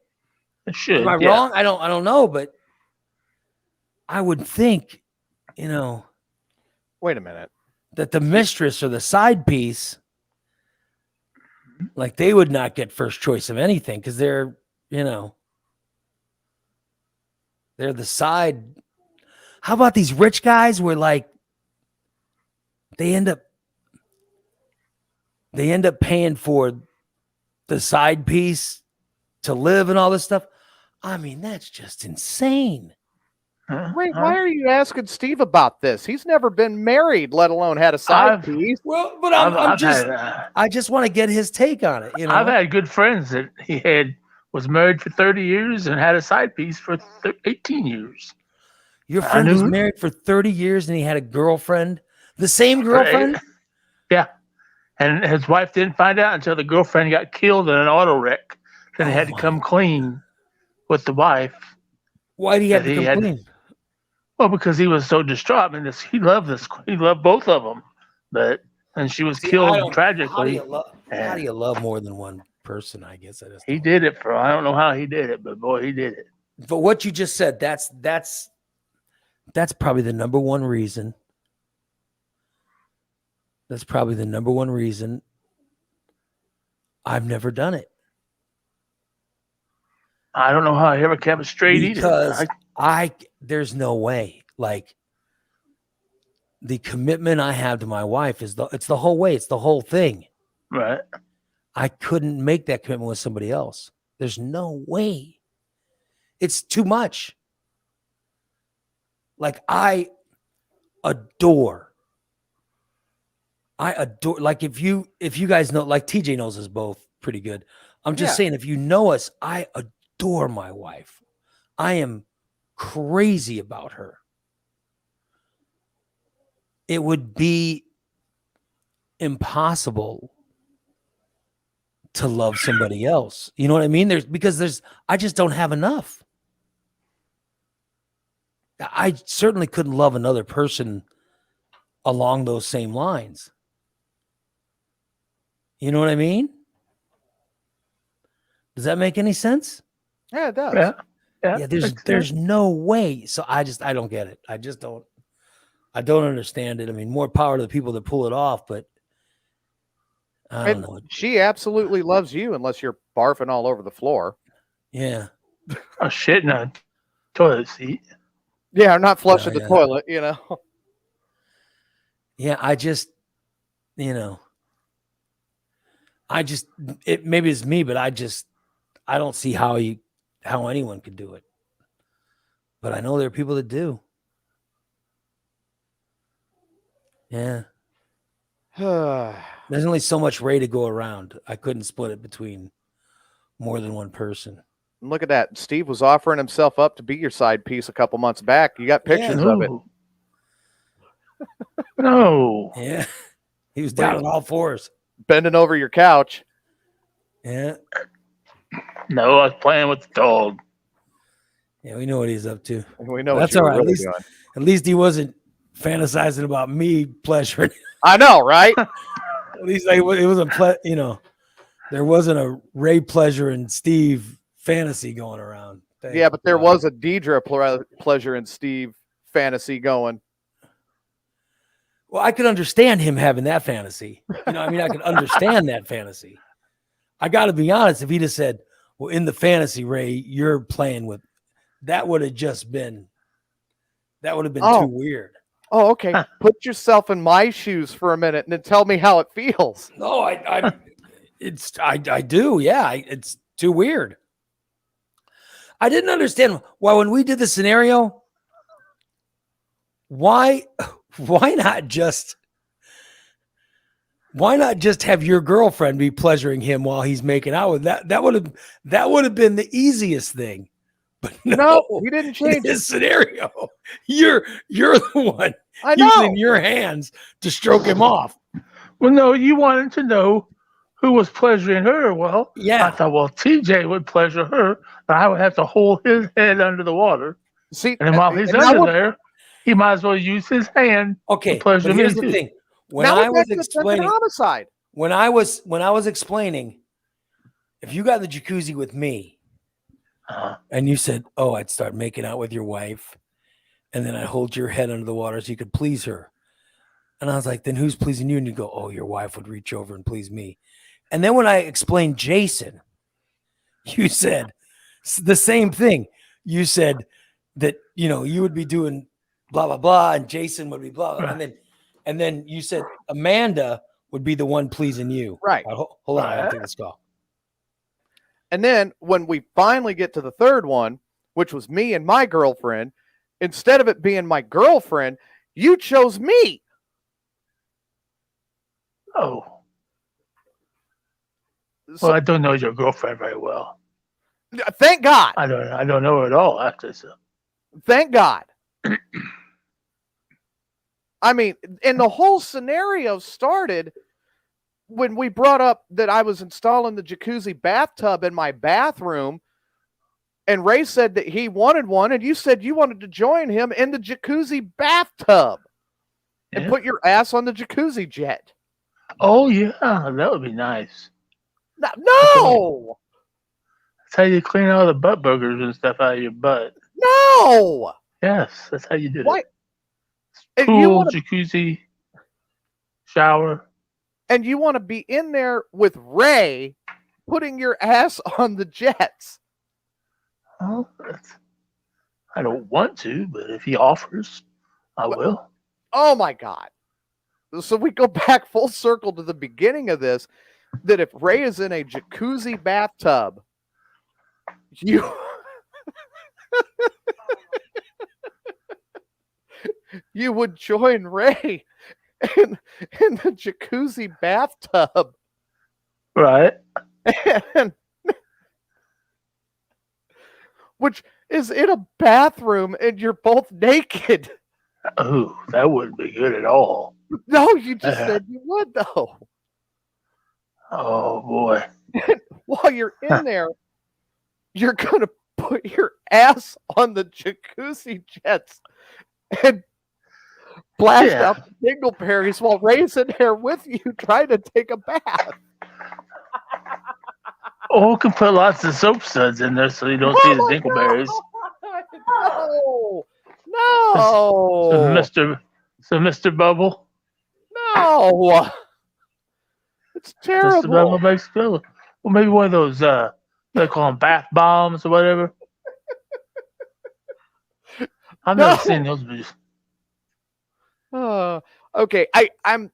It should. Am I wrong? I don't know, but I would think, Wait a minute. That the mistress or the side piece Like they would not get first choice of anything because they're, they're the side. How about these rich guys where like they end up paying for the side piece to live and all this stuff? I mean, that's just insane. Wait, why are you asking Steve about this? He's never been married, let alone had a side piece. Well, but I just want to get his take on it. I've had good friends that he was married for 30 years and had a side piece for 18 years. Your friend was married for 30 years and he had a girlfriend, the same girlfriend? Yeah. And his wife didn't find out until the girlfriend got killed in an auto wreck. Then he had to come clean with the wife. Why did he have to come clean? Well, because he was so distraught. I mean, he loved both of them, and she was killed tragically. How do you love more than one person? I guess he did it I don't know how he did it, but boy, he did it. But what you just said, that's probably the number one reason. That's probably the number one reason I've never done it. I don't know how I ever kept it straight either. Because there's no way. Like the commitment I have to my wife it's the whole way. It's the whole thing. Right. I couldn't make that commitment with somebody else. There's no way. It's too much. Like I adore, like if you guys know, like TJ knows us both pretty good. I'm just saying, if you know us, I adore my wife. I am crazy about her. It would be impossible to love somebody else. You know what I mean? I just don't have enough. I certainly couldn't love another person along those same lines. You know what I mean? Does that make any sense? Yeah, it does. Yeah. There's no way. So I don't get it. I don't understand it. I mean, more power to the people that pull it off, but I don't know. She absolutely loves you unless you're barfing all over the floor. Yeah. Oh, shit in a toilet seat. Yeah, not flushing the toilet, Yeah, maybe it's me, but I don't see how anyone could do it. But I know there are people that do. Yeah. There's only so much Ray to go around. I couldn't split it between more than one person. Look at that. Steve was offering himself up to be your side piece a couple months back. You got pictures of it. No. Yeah. He was down on all fours. Bending over your couch. Yeah. No, I was playing with the dog. Yeah, we know what he's up to. We know that's what all right. Really at least he wasn't fantasizing about me pleasuring. I know, right? At least it wasn't, there wasn't a Ray pleasure and Steve fantasy going around. Yeah, but there was a Deidre pleasure and Steve fantasy going. Well, I could understand him having that fantasy. I could understand that fantasy. I got to be honest. If he just said, well, in the fantasy, Ray, you're playing with, that would have been too weird. Oh, okay. Put yourself in my shoes for a minute and then tell me how it feels. No, I do. Yeah. It's too weird. I didn't understand why, when we did the scenario, why not just have your girlfriend be pleasuring him while he's making out with that? That would have been the easiest thing. But no, we didn't change this scenario. You're the one using your hands to stroke him off. Well, no, you wanted to know who was pleasuring her. Well, yeah. I thought, well, TJ would pleasure her, but I would have to hold his head under the water. See, and while he's under there, he might as well use his hand. Okay, to pleasure but here's me the too. thing. When I was explaining homicide. When I was explaining, if you got in the jacuzzi with me, and you said, "Oh, I'd start making out with your wife, and then I'd hold your head under the water so you could please her," and I was like, "Then who's pleasing you?" And you go, "Oh, your wife would reach over and please me," And then when I explained Jason, you said the same thing. You said that, you know, you would be doing blah, blah, blah, and Jason would be blah. Right. And then you said Amanda would be the one pleasing you. Right. Hold on. I gotta take this call. And then when we finally get to the third one, which was me and my girlfriend, instead of it being my girlfriend, you chose me. Oh. So, Well, I don't know your girlfriend very well. thank God. I don't know her at all, actually. So. Thank God. I mean, and the whole scenario started when we brought up that I was installing the jacuzzi bathtub in my bathroom, and Ray said that he wanted one, and you said you wanted to join him in the jacuzzi bathtub and put your ass on the jacuzzi jet. Oh, yeah. That would be nice. No! That's how you clean all the butt boogers and stuff out of your butt. No! Yes, that's how you do Why? it. And Pool, jacuzzi, shower. And you want to be in there with Ray putting your ass on the jets. Oh, I don't want to, but if he offers, I will. Oh my God. So we go back full circle to the beginning of this, that if Ray is in a jacuzzi bathtub, you you would join Ray in the jacuzzi bathtub. Right. And, which is in a bathroom and you're both naked. Oh, that wouldn't be good at all. No, you just said you would, though. Oh, boy. While you're in there, you're going to put your ass on the jacuzzi jets and blast out the dingleberries while Ray's in there with you trying to take a bath. Oh, we can put lots of soap suds in there so you don't see the dingleberries. No. So Mr. Bubble. No. It's terrible. Mr. Bubble makes good. Well, maybe one of those, they call them bath bombs or whatever. I've never seen those. Okay, I'm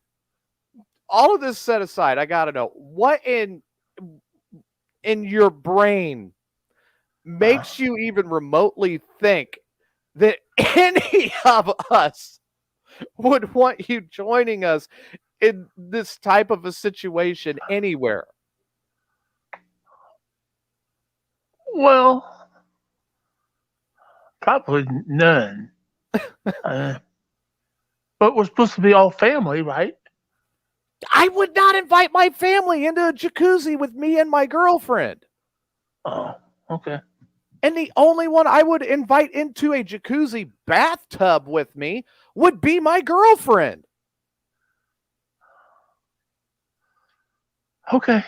all of this set aside. I gotta know what in your brain makes you even remotely think that any of us would want you joining us in this type of a situation anywhere. Well, probably none. But we're supposed to be all family, right? I would not invite my family into a jacuzzi with me and my girlfriend. Oh, okay. And the only one I would invite into a jacuzzi bathtub with me would be my girlfriend. Okay.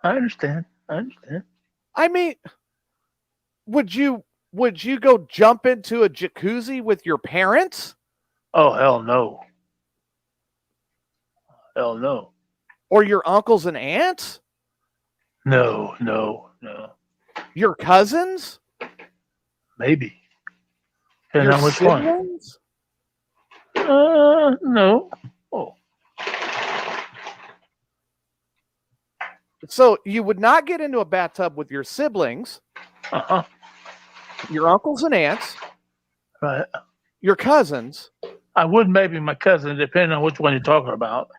I understand. I mean, would you go jump into a jacuzzi with your parents? Oh, hell no. Hell no. Or your uncles and aunts? No. Your cousins? Maybe. Depending on which one. siblings? No. Oh. So you would not get into a bathtub with your siblings, Uh-huh. your uncles and aunts, Right. your cousins. I would maybe my cousin, depending on which one you're talking about.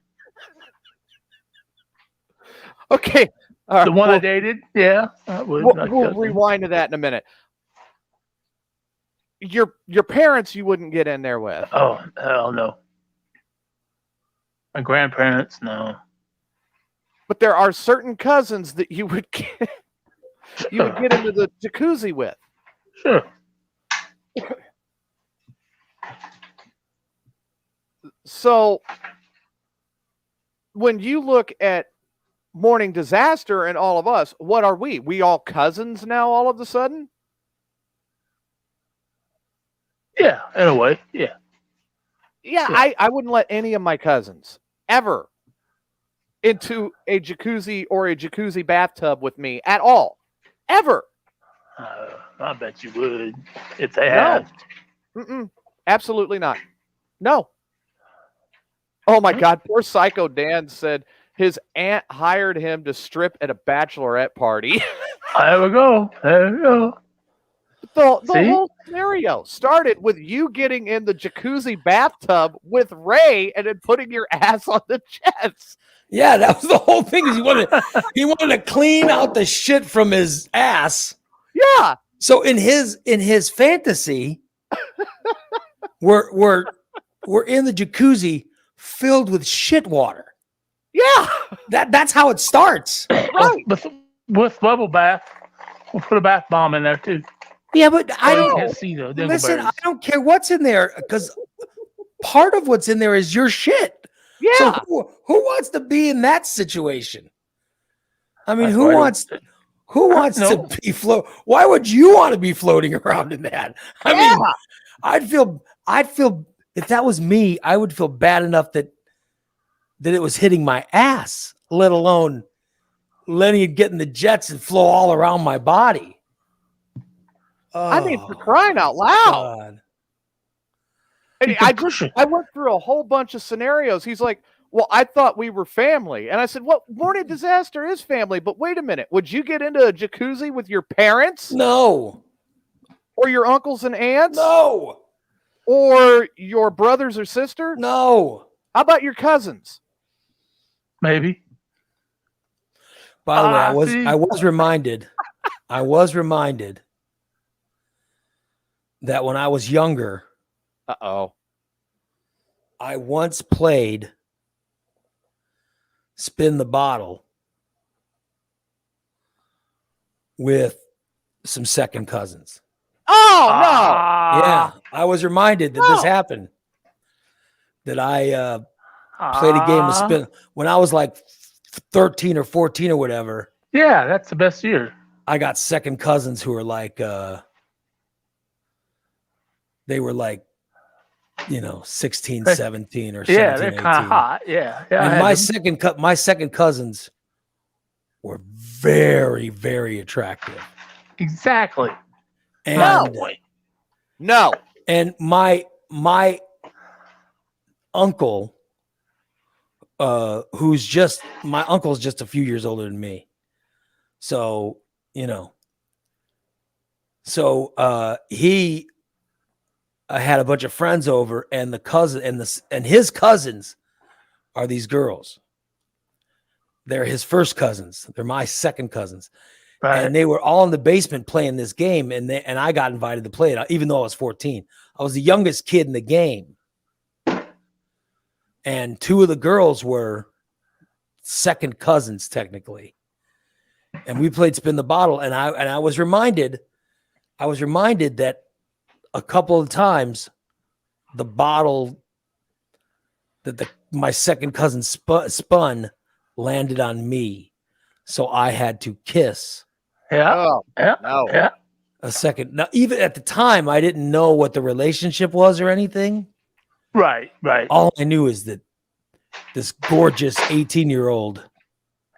Okay. The one I dated? Yeah. I would. We'll rewind to that in a minute. Your parents you wouldn't get in there with. Oh, hell no. My grandparents, no. But there are certain cousins that you would get into the jacuzzi with. Sure. So when you look at Morning Disaster and all of us, what are we? We all cousins now all of a sudden? Yeah, in a way. Yeah. Yeah, I wouldn't let any of my cousins ever into a jacuzzi or a jacuzzi bathtub with me at all, ever. I bet you would if they No. had. Mm-mm. Absolutely not. No. Oh my God! Poor Psycho Dan said his aunt hired him to strip at a bachelorette party. There we go. There we go. The See? whole scenario started with you getting in the jacuzzi bathtub with Ray and then putting your ass on the chest. Yeah, that was the whole thing. Is he wanted to clean out the shit from his ass. Yeah. So in his fantasy, we're in the jacuzzi filled with shit water. Yeah. That's how it starts. Right. With bubble bath, we'll put a bath bomb in there too. Yeah, but I So you don't can't see the listen. dingleberries. I don't care what's in there because part of what's in there is your shit. Yeah. So who wants to be in that situation? I mean, That's who why I wants No. to be float? Why would you want to be floating around in that? I mean, I'd feel if that was me, I would feel bad enough that it was hitting my ass, let alone letting it get in the jets and flow all around my body. I mean, for Oh, crying out loud. God. And You can push it. I went through a whole bunch of scenarios. He's like, well, I thought we were family. And I said, well, Morning Disaster is family. But wait a minute. Would you get into a jacuzzi with your parents No, or your uncles and aunts no, or your brothers or sister? no. How about your cousins? Maybe. By the way, See? I was reminded that when I was younger, Uh-oh. I once played Spin the Bottle with some second cousins. Oh, Yeah, I was reminded that this No. happened. That I played a game of spin when I was like 13 or 14 or whatever. Yeah, that's the best year. I got second cousins who were like, they were like, 16, 17 or 17, Yeah, they're 18. kind of hot. Yeah. I And had my second cousins were very, very attractive. exactly. And No. and my uncle, my uncle's just a few years older than me. So, he had a bunch of friends over, and the cousin and his cousins are these girls. They're his first cousins. They're my second cousins. Right. And they were all in the basement playing this game, and I got invited to play it, even though I was 14. I was the youngest kid in the game. And two of the girls were second cousins, technically. And we played Spin the Bottle, and I was reminded that a couple of times the bottle that my second cousin spun landed on me. So I had to kiss Yeah. Oh, Yeah. no. Yeah. a second. Now, even at the time, I didn't know what the relationship was or anything. Right. All I knew is that this gorgeous 18-year-old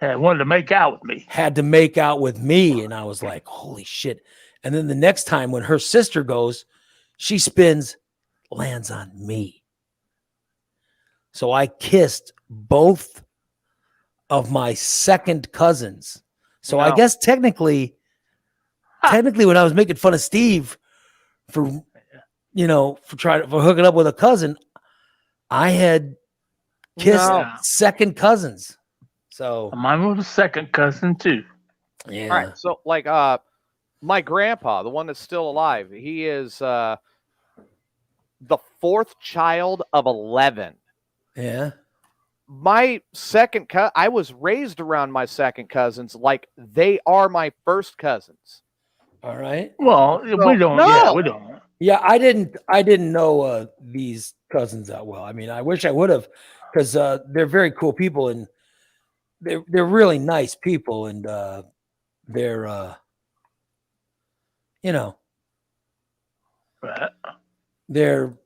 Yeah, wanted to make out with me. had to make out with me. And I was like, holy shit. And then the next time when her sister goes, she spins, lands on me. So I kissed both of my second cousins. So I No. guess technically when I was making fun of Steve for hooking up with a cousin, I had kissed No. second cousins. So Mine was a second cousin too. yeah. All right. So, like, my grandpa, the one that's still alive, he is the fourth child of 11. Yeah. My second I was raised around my second cousins like they are my first cousins. All right. Well, we don't. no. Yeah, we don't. Yeah, I didn't know these cousins that well. I mean, I wish I would have, because they're very cool people, and they're really nice people, and they're Right. their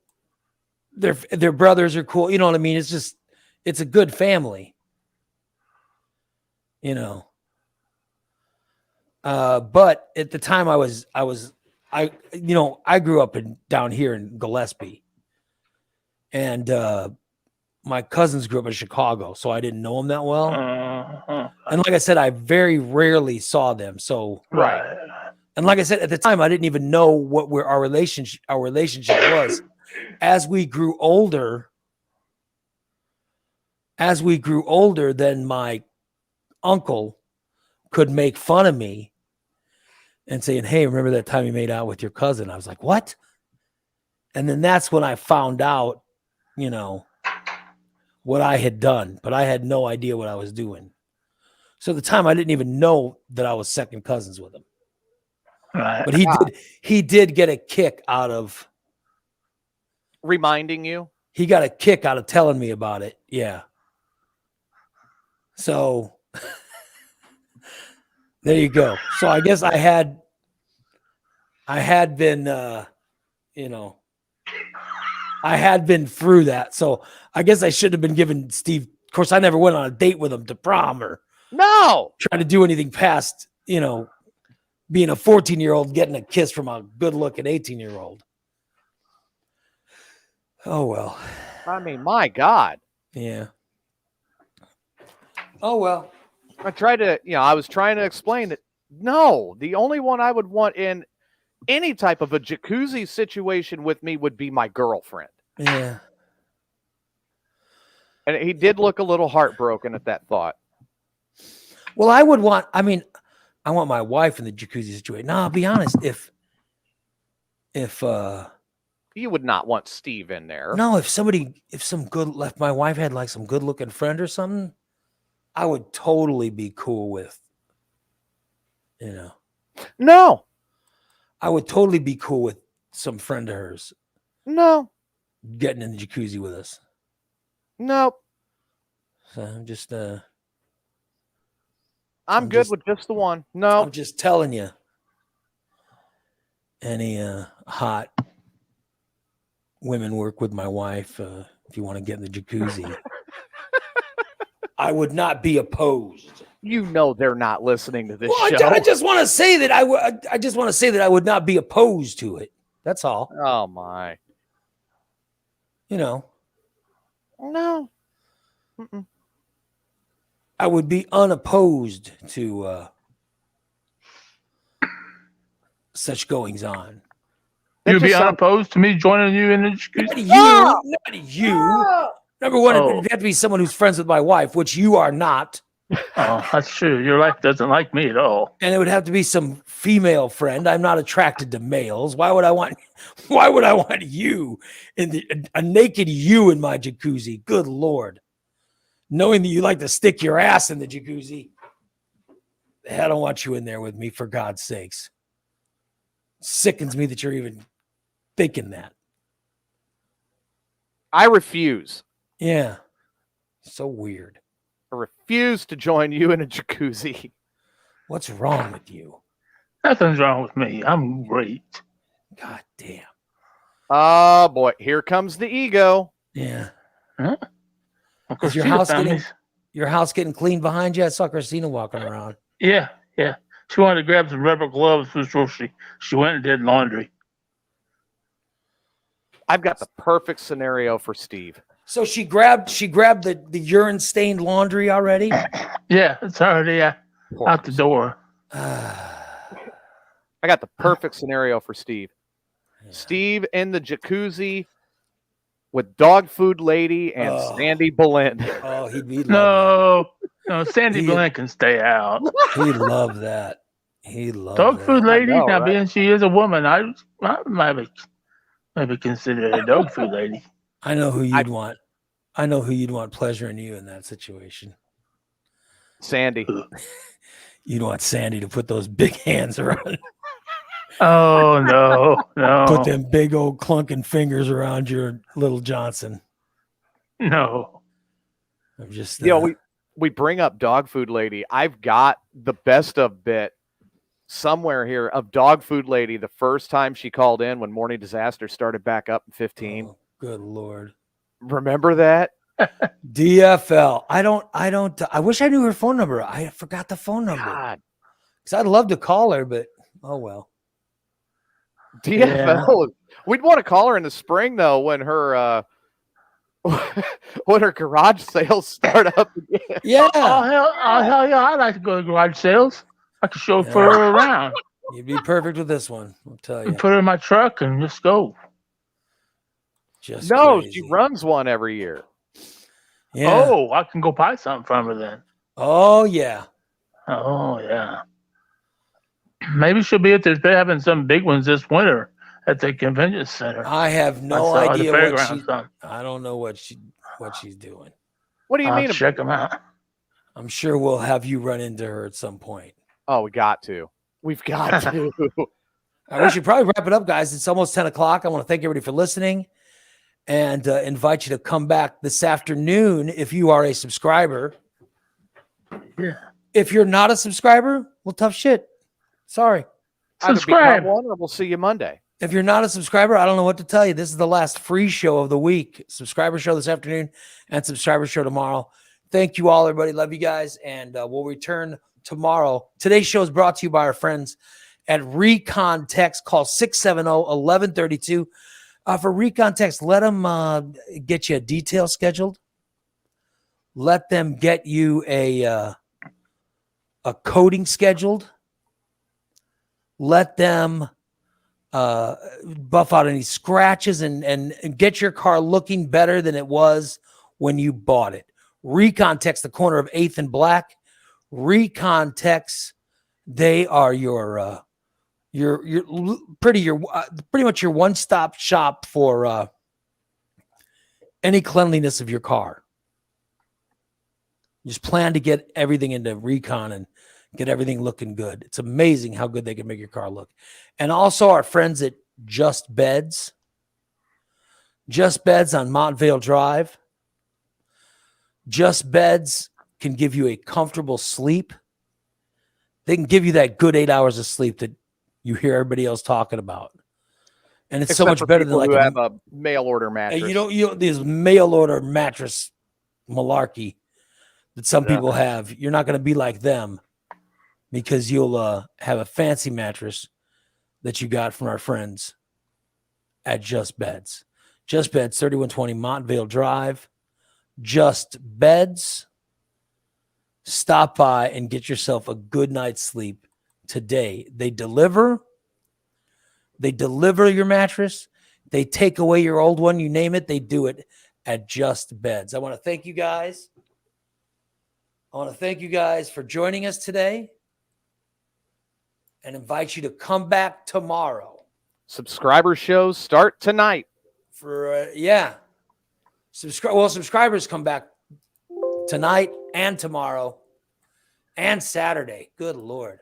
brothers are cool. You know what I mean? It's a good family. you know. But at the time I grew up down here in Gillespie, and my cousins grew up in Chicago, so I didn't know them that well. And like I said, I very rarely saw them. So Right. And like I said, at the time, I didn't even know what our relationship was. As we grew older, then my uncle could make fun of me and saying, "Hey, remember that time you made out with your cousin?" I was like, "What?" And then that's when I found out, what I had done, but I had no idea what I was doing. So at the time, I didn't even know that I was second cousins with him. Right. But he did get a kick out of reminding you. He got a kick out of telling me about it. Yeah. So there you go. So I guess I had been, I had been through that. So I guess I should have been giving Steve. Of course, I never went on a date with him to prom or try to do anything past, being a 14-year-old getting a kiss from a good-looking 18-year-old. Oh, well. I mean, my God. Yeah. Oh, well. I was trying to explain that, no, the only one I would want in any type of a jacuzzi situation with me would be my girlfriend. Yeah. And he did look a little heartbroken at that thought. Well, I want my wife in the jacuzzi situation. Now, I'll be honest, if you would not want Steve in there. No, if my wife had like some good looking friend or something, I would totally be cool with, No. I would totally be cool with some friend of hers. No. Getting in the jacuzzi with us. Nope. So I'm just I'm good with just the one. No. I'm just telling you. Any hot women work with my wife, if you want to get in the jacuzzi. I would not be opposed. They're not listening to this show. I just want to say that I would not be opposed to it. That's all. Oh my. No. Mm-mm. I would be unopposed to such goings on. You'd be unopposed to me joining you in the jacuzzi? Not you. Number one, it'd have to be someone who's friends with my wife, which you are not. Oh, that's true. Your wife doesn't like me at all. And it would have to be some female friend. I'm not attracted to males. Why would I want you a naked you in my jacuzzi? Good Lord. Knowing that you like to stick your ass in the jacuzzi. I don't want you in there with me, for God's sakes. Sickens me that you're even thinking that. I refuse. Yeah. So weird. I refuse to join you in a jacuzzi. What's wrong with you? Nothing's wrong with me. I'm great. God damn. Oh boy, here comes the ego. Yeah. Huh? Is your house getting clean behind you? I saw Christina walking around. Yeah. She wanted to grab some rubber gloves before she went and did laundry. I've got the perfect scenario for Steve. So she grabbed the urine stained laundry already? Yeah, it's already out the door. I got the perfect scenario for Steve. Yeah. Steve in the jacuzzi with Dog Food Lady and Sandy Boleyn. Oh, he'd love No, Sandy Boleyn can stay out. He'd love that. He'd love Dog that. Food Lady. Know, now, right? being she is a woman, I maybe consider her a Dog Food Lady. I know who you'd want. I know who you'd want pleasuring you in that situation. Sandy. You'd want Sandy to put those big hands around. Oh no! Put them big old clunking fingers around your little Johnson. No. I'm just. We bring up Dog Food Lady. I've got the best of bit somewhere here of Dog Food Lady the first time she called in when Morning Disaster started back up in 15. Oh, good Lord. Remember that? DFL. I wish I knew her phone number. I forgot the phone number. God, Because I'd love to call her, but oh well. DFL. We'd want to call her in the spring though, when her when her garage sales start up again. Yeah. Oh hell yeah! I'd like to go to garage sales. I could chauffeur her around. You'd be perfect with this one. I'll tell you. Put her in my truck and just go. Just No, crazy. she runs one every year. Yeah. Oh, I can go buy something from her then. Oh yeah. Oh yeah. Maybe she'll be at this. They're having some big ones this winter at the convention center. I have no I saw idea the what fairground she. something. I don't know what she's doing. What do you I'll mean? check them out. I'm sure we'll have you run into her at some point. Oh, we got to. We've got to. We should probably wrap it up, guys. It's almost 10 o'clock. I want to thank everybody for listening and invite you to come back this afternoon if you are a subscriber. Yeah. If you're not a subscriber, well, tough shit. Sorry. Either Subscribe. become one or we'll see you Monday. If you're not a subscriber, I don't know what to tell you. This is the last free show of the week. Subscriber show this afternoon and subscriber show tomorrow. Thank you all, everybody. Love you guys. And we'll return tomorrow. Today's show is brought to you by our friends at Recon Text. Call 670-1132. For Recon Text, let them get you a detail scheduled. Let them get you a coating scheduled. Let them buff out any scratches and get your car looking better than it was when you bought it. Recon Text, the corner of 8th and Black. Recon Text, they are your pretty much your one-stop shop for any cleanliness of your car. Just plan to get everything into Recon and get everything looking good. It's amazing how good they can make your car look. And also our friends at Just Beds. Just Beds on Montvale Drive. Just Beds can give you a comfortable sleep. They can give you that good 8 hours of sleep that you hear everybody else talking about. And it's Except so much for better than people like who have a mail order mattress. you these mail order mattress malarkey that some people have. You're not going to be like them because you'll have a fancy mattress that you got from our friends at Just Beds. Just Beds, 3120 Montvale Drive. Just Beds. Stop by and get yourself a good night's sleep today. They deliver your mattress. They take away your old one. You name it, they do it at Just Beds. I want to thank you guys. I want to thank you guys for joining us today and invite you to come back tomorrow. Subscriber shows start tonight. For subscribers come back tonight and tomorrow and Saturday. Good Lord.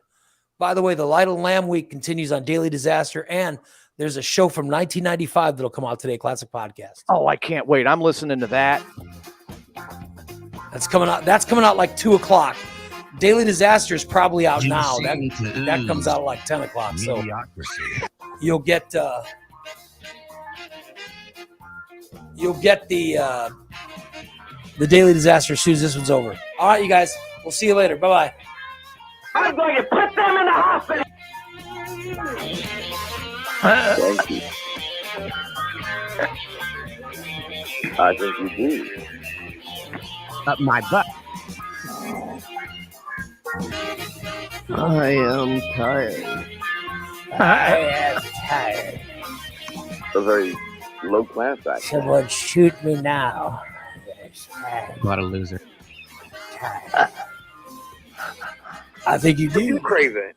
By the way, the Light of Lamb Week continues on Daily Disaster, and there's a show from 1995 that'll come out today, Classic Podcast. Oh, I can't wait. I'm listening to that. That's coming out like 2 o'clock. Daily Disaster is probably out now. That comes out like 10 o'clock. So you'll get the Daily Disaster as soon as this one's over. All right, you guys. We'll see you later. Bye-bye. I'm going to put them in the hospital. Thank you. I think you do. Up my butt. I am tired. I am tired. A very low class act. Someone shoot me now. What a loser. I think you do. You crazy.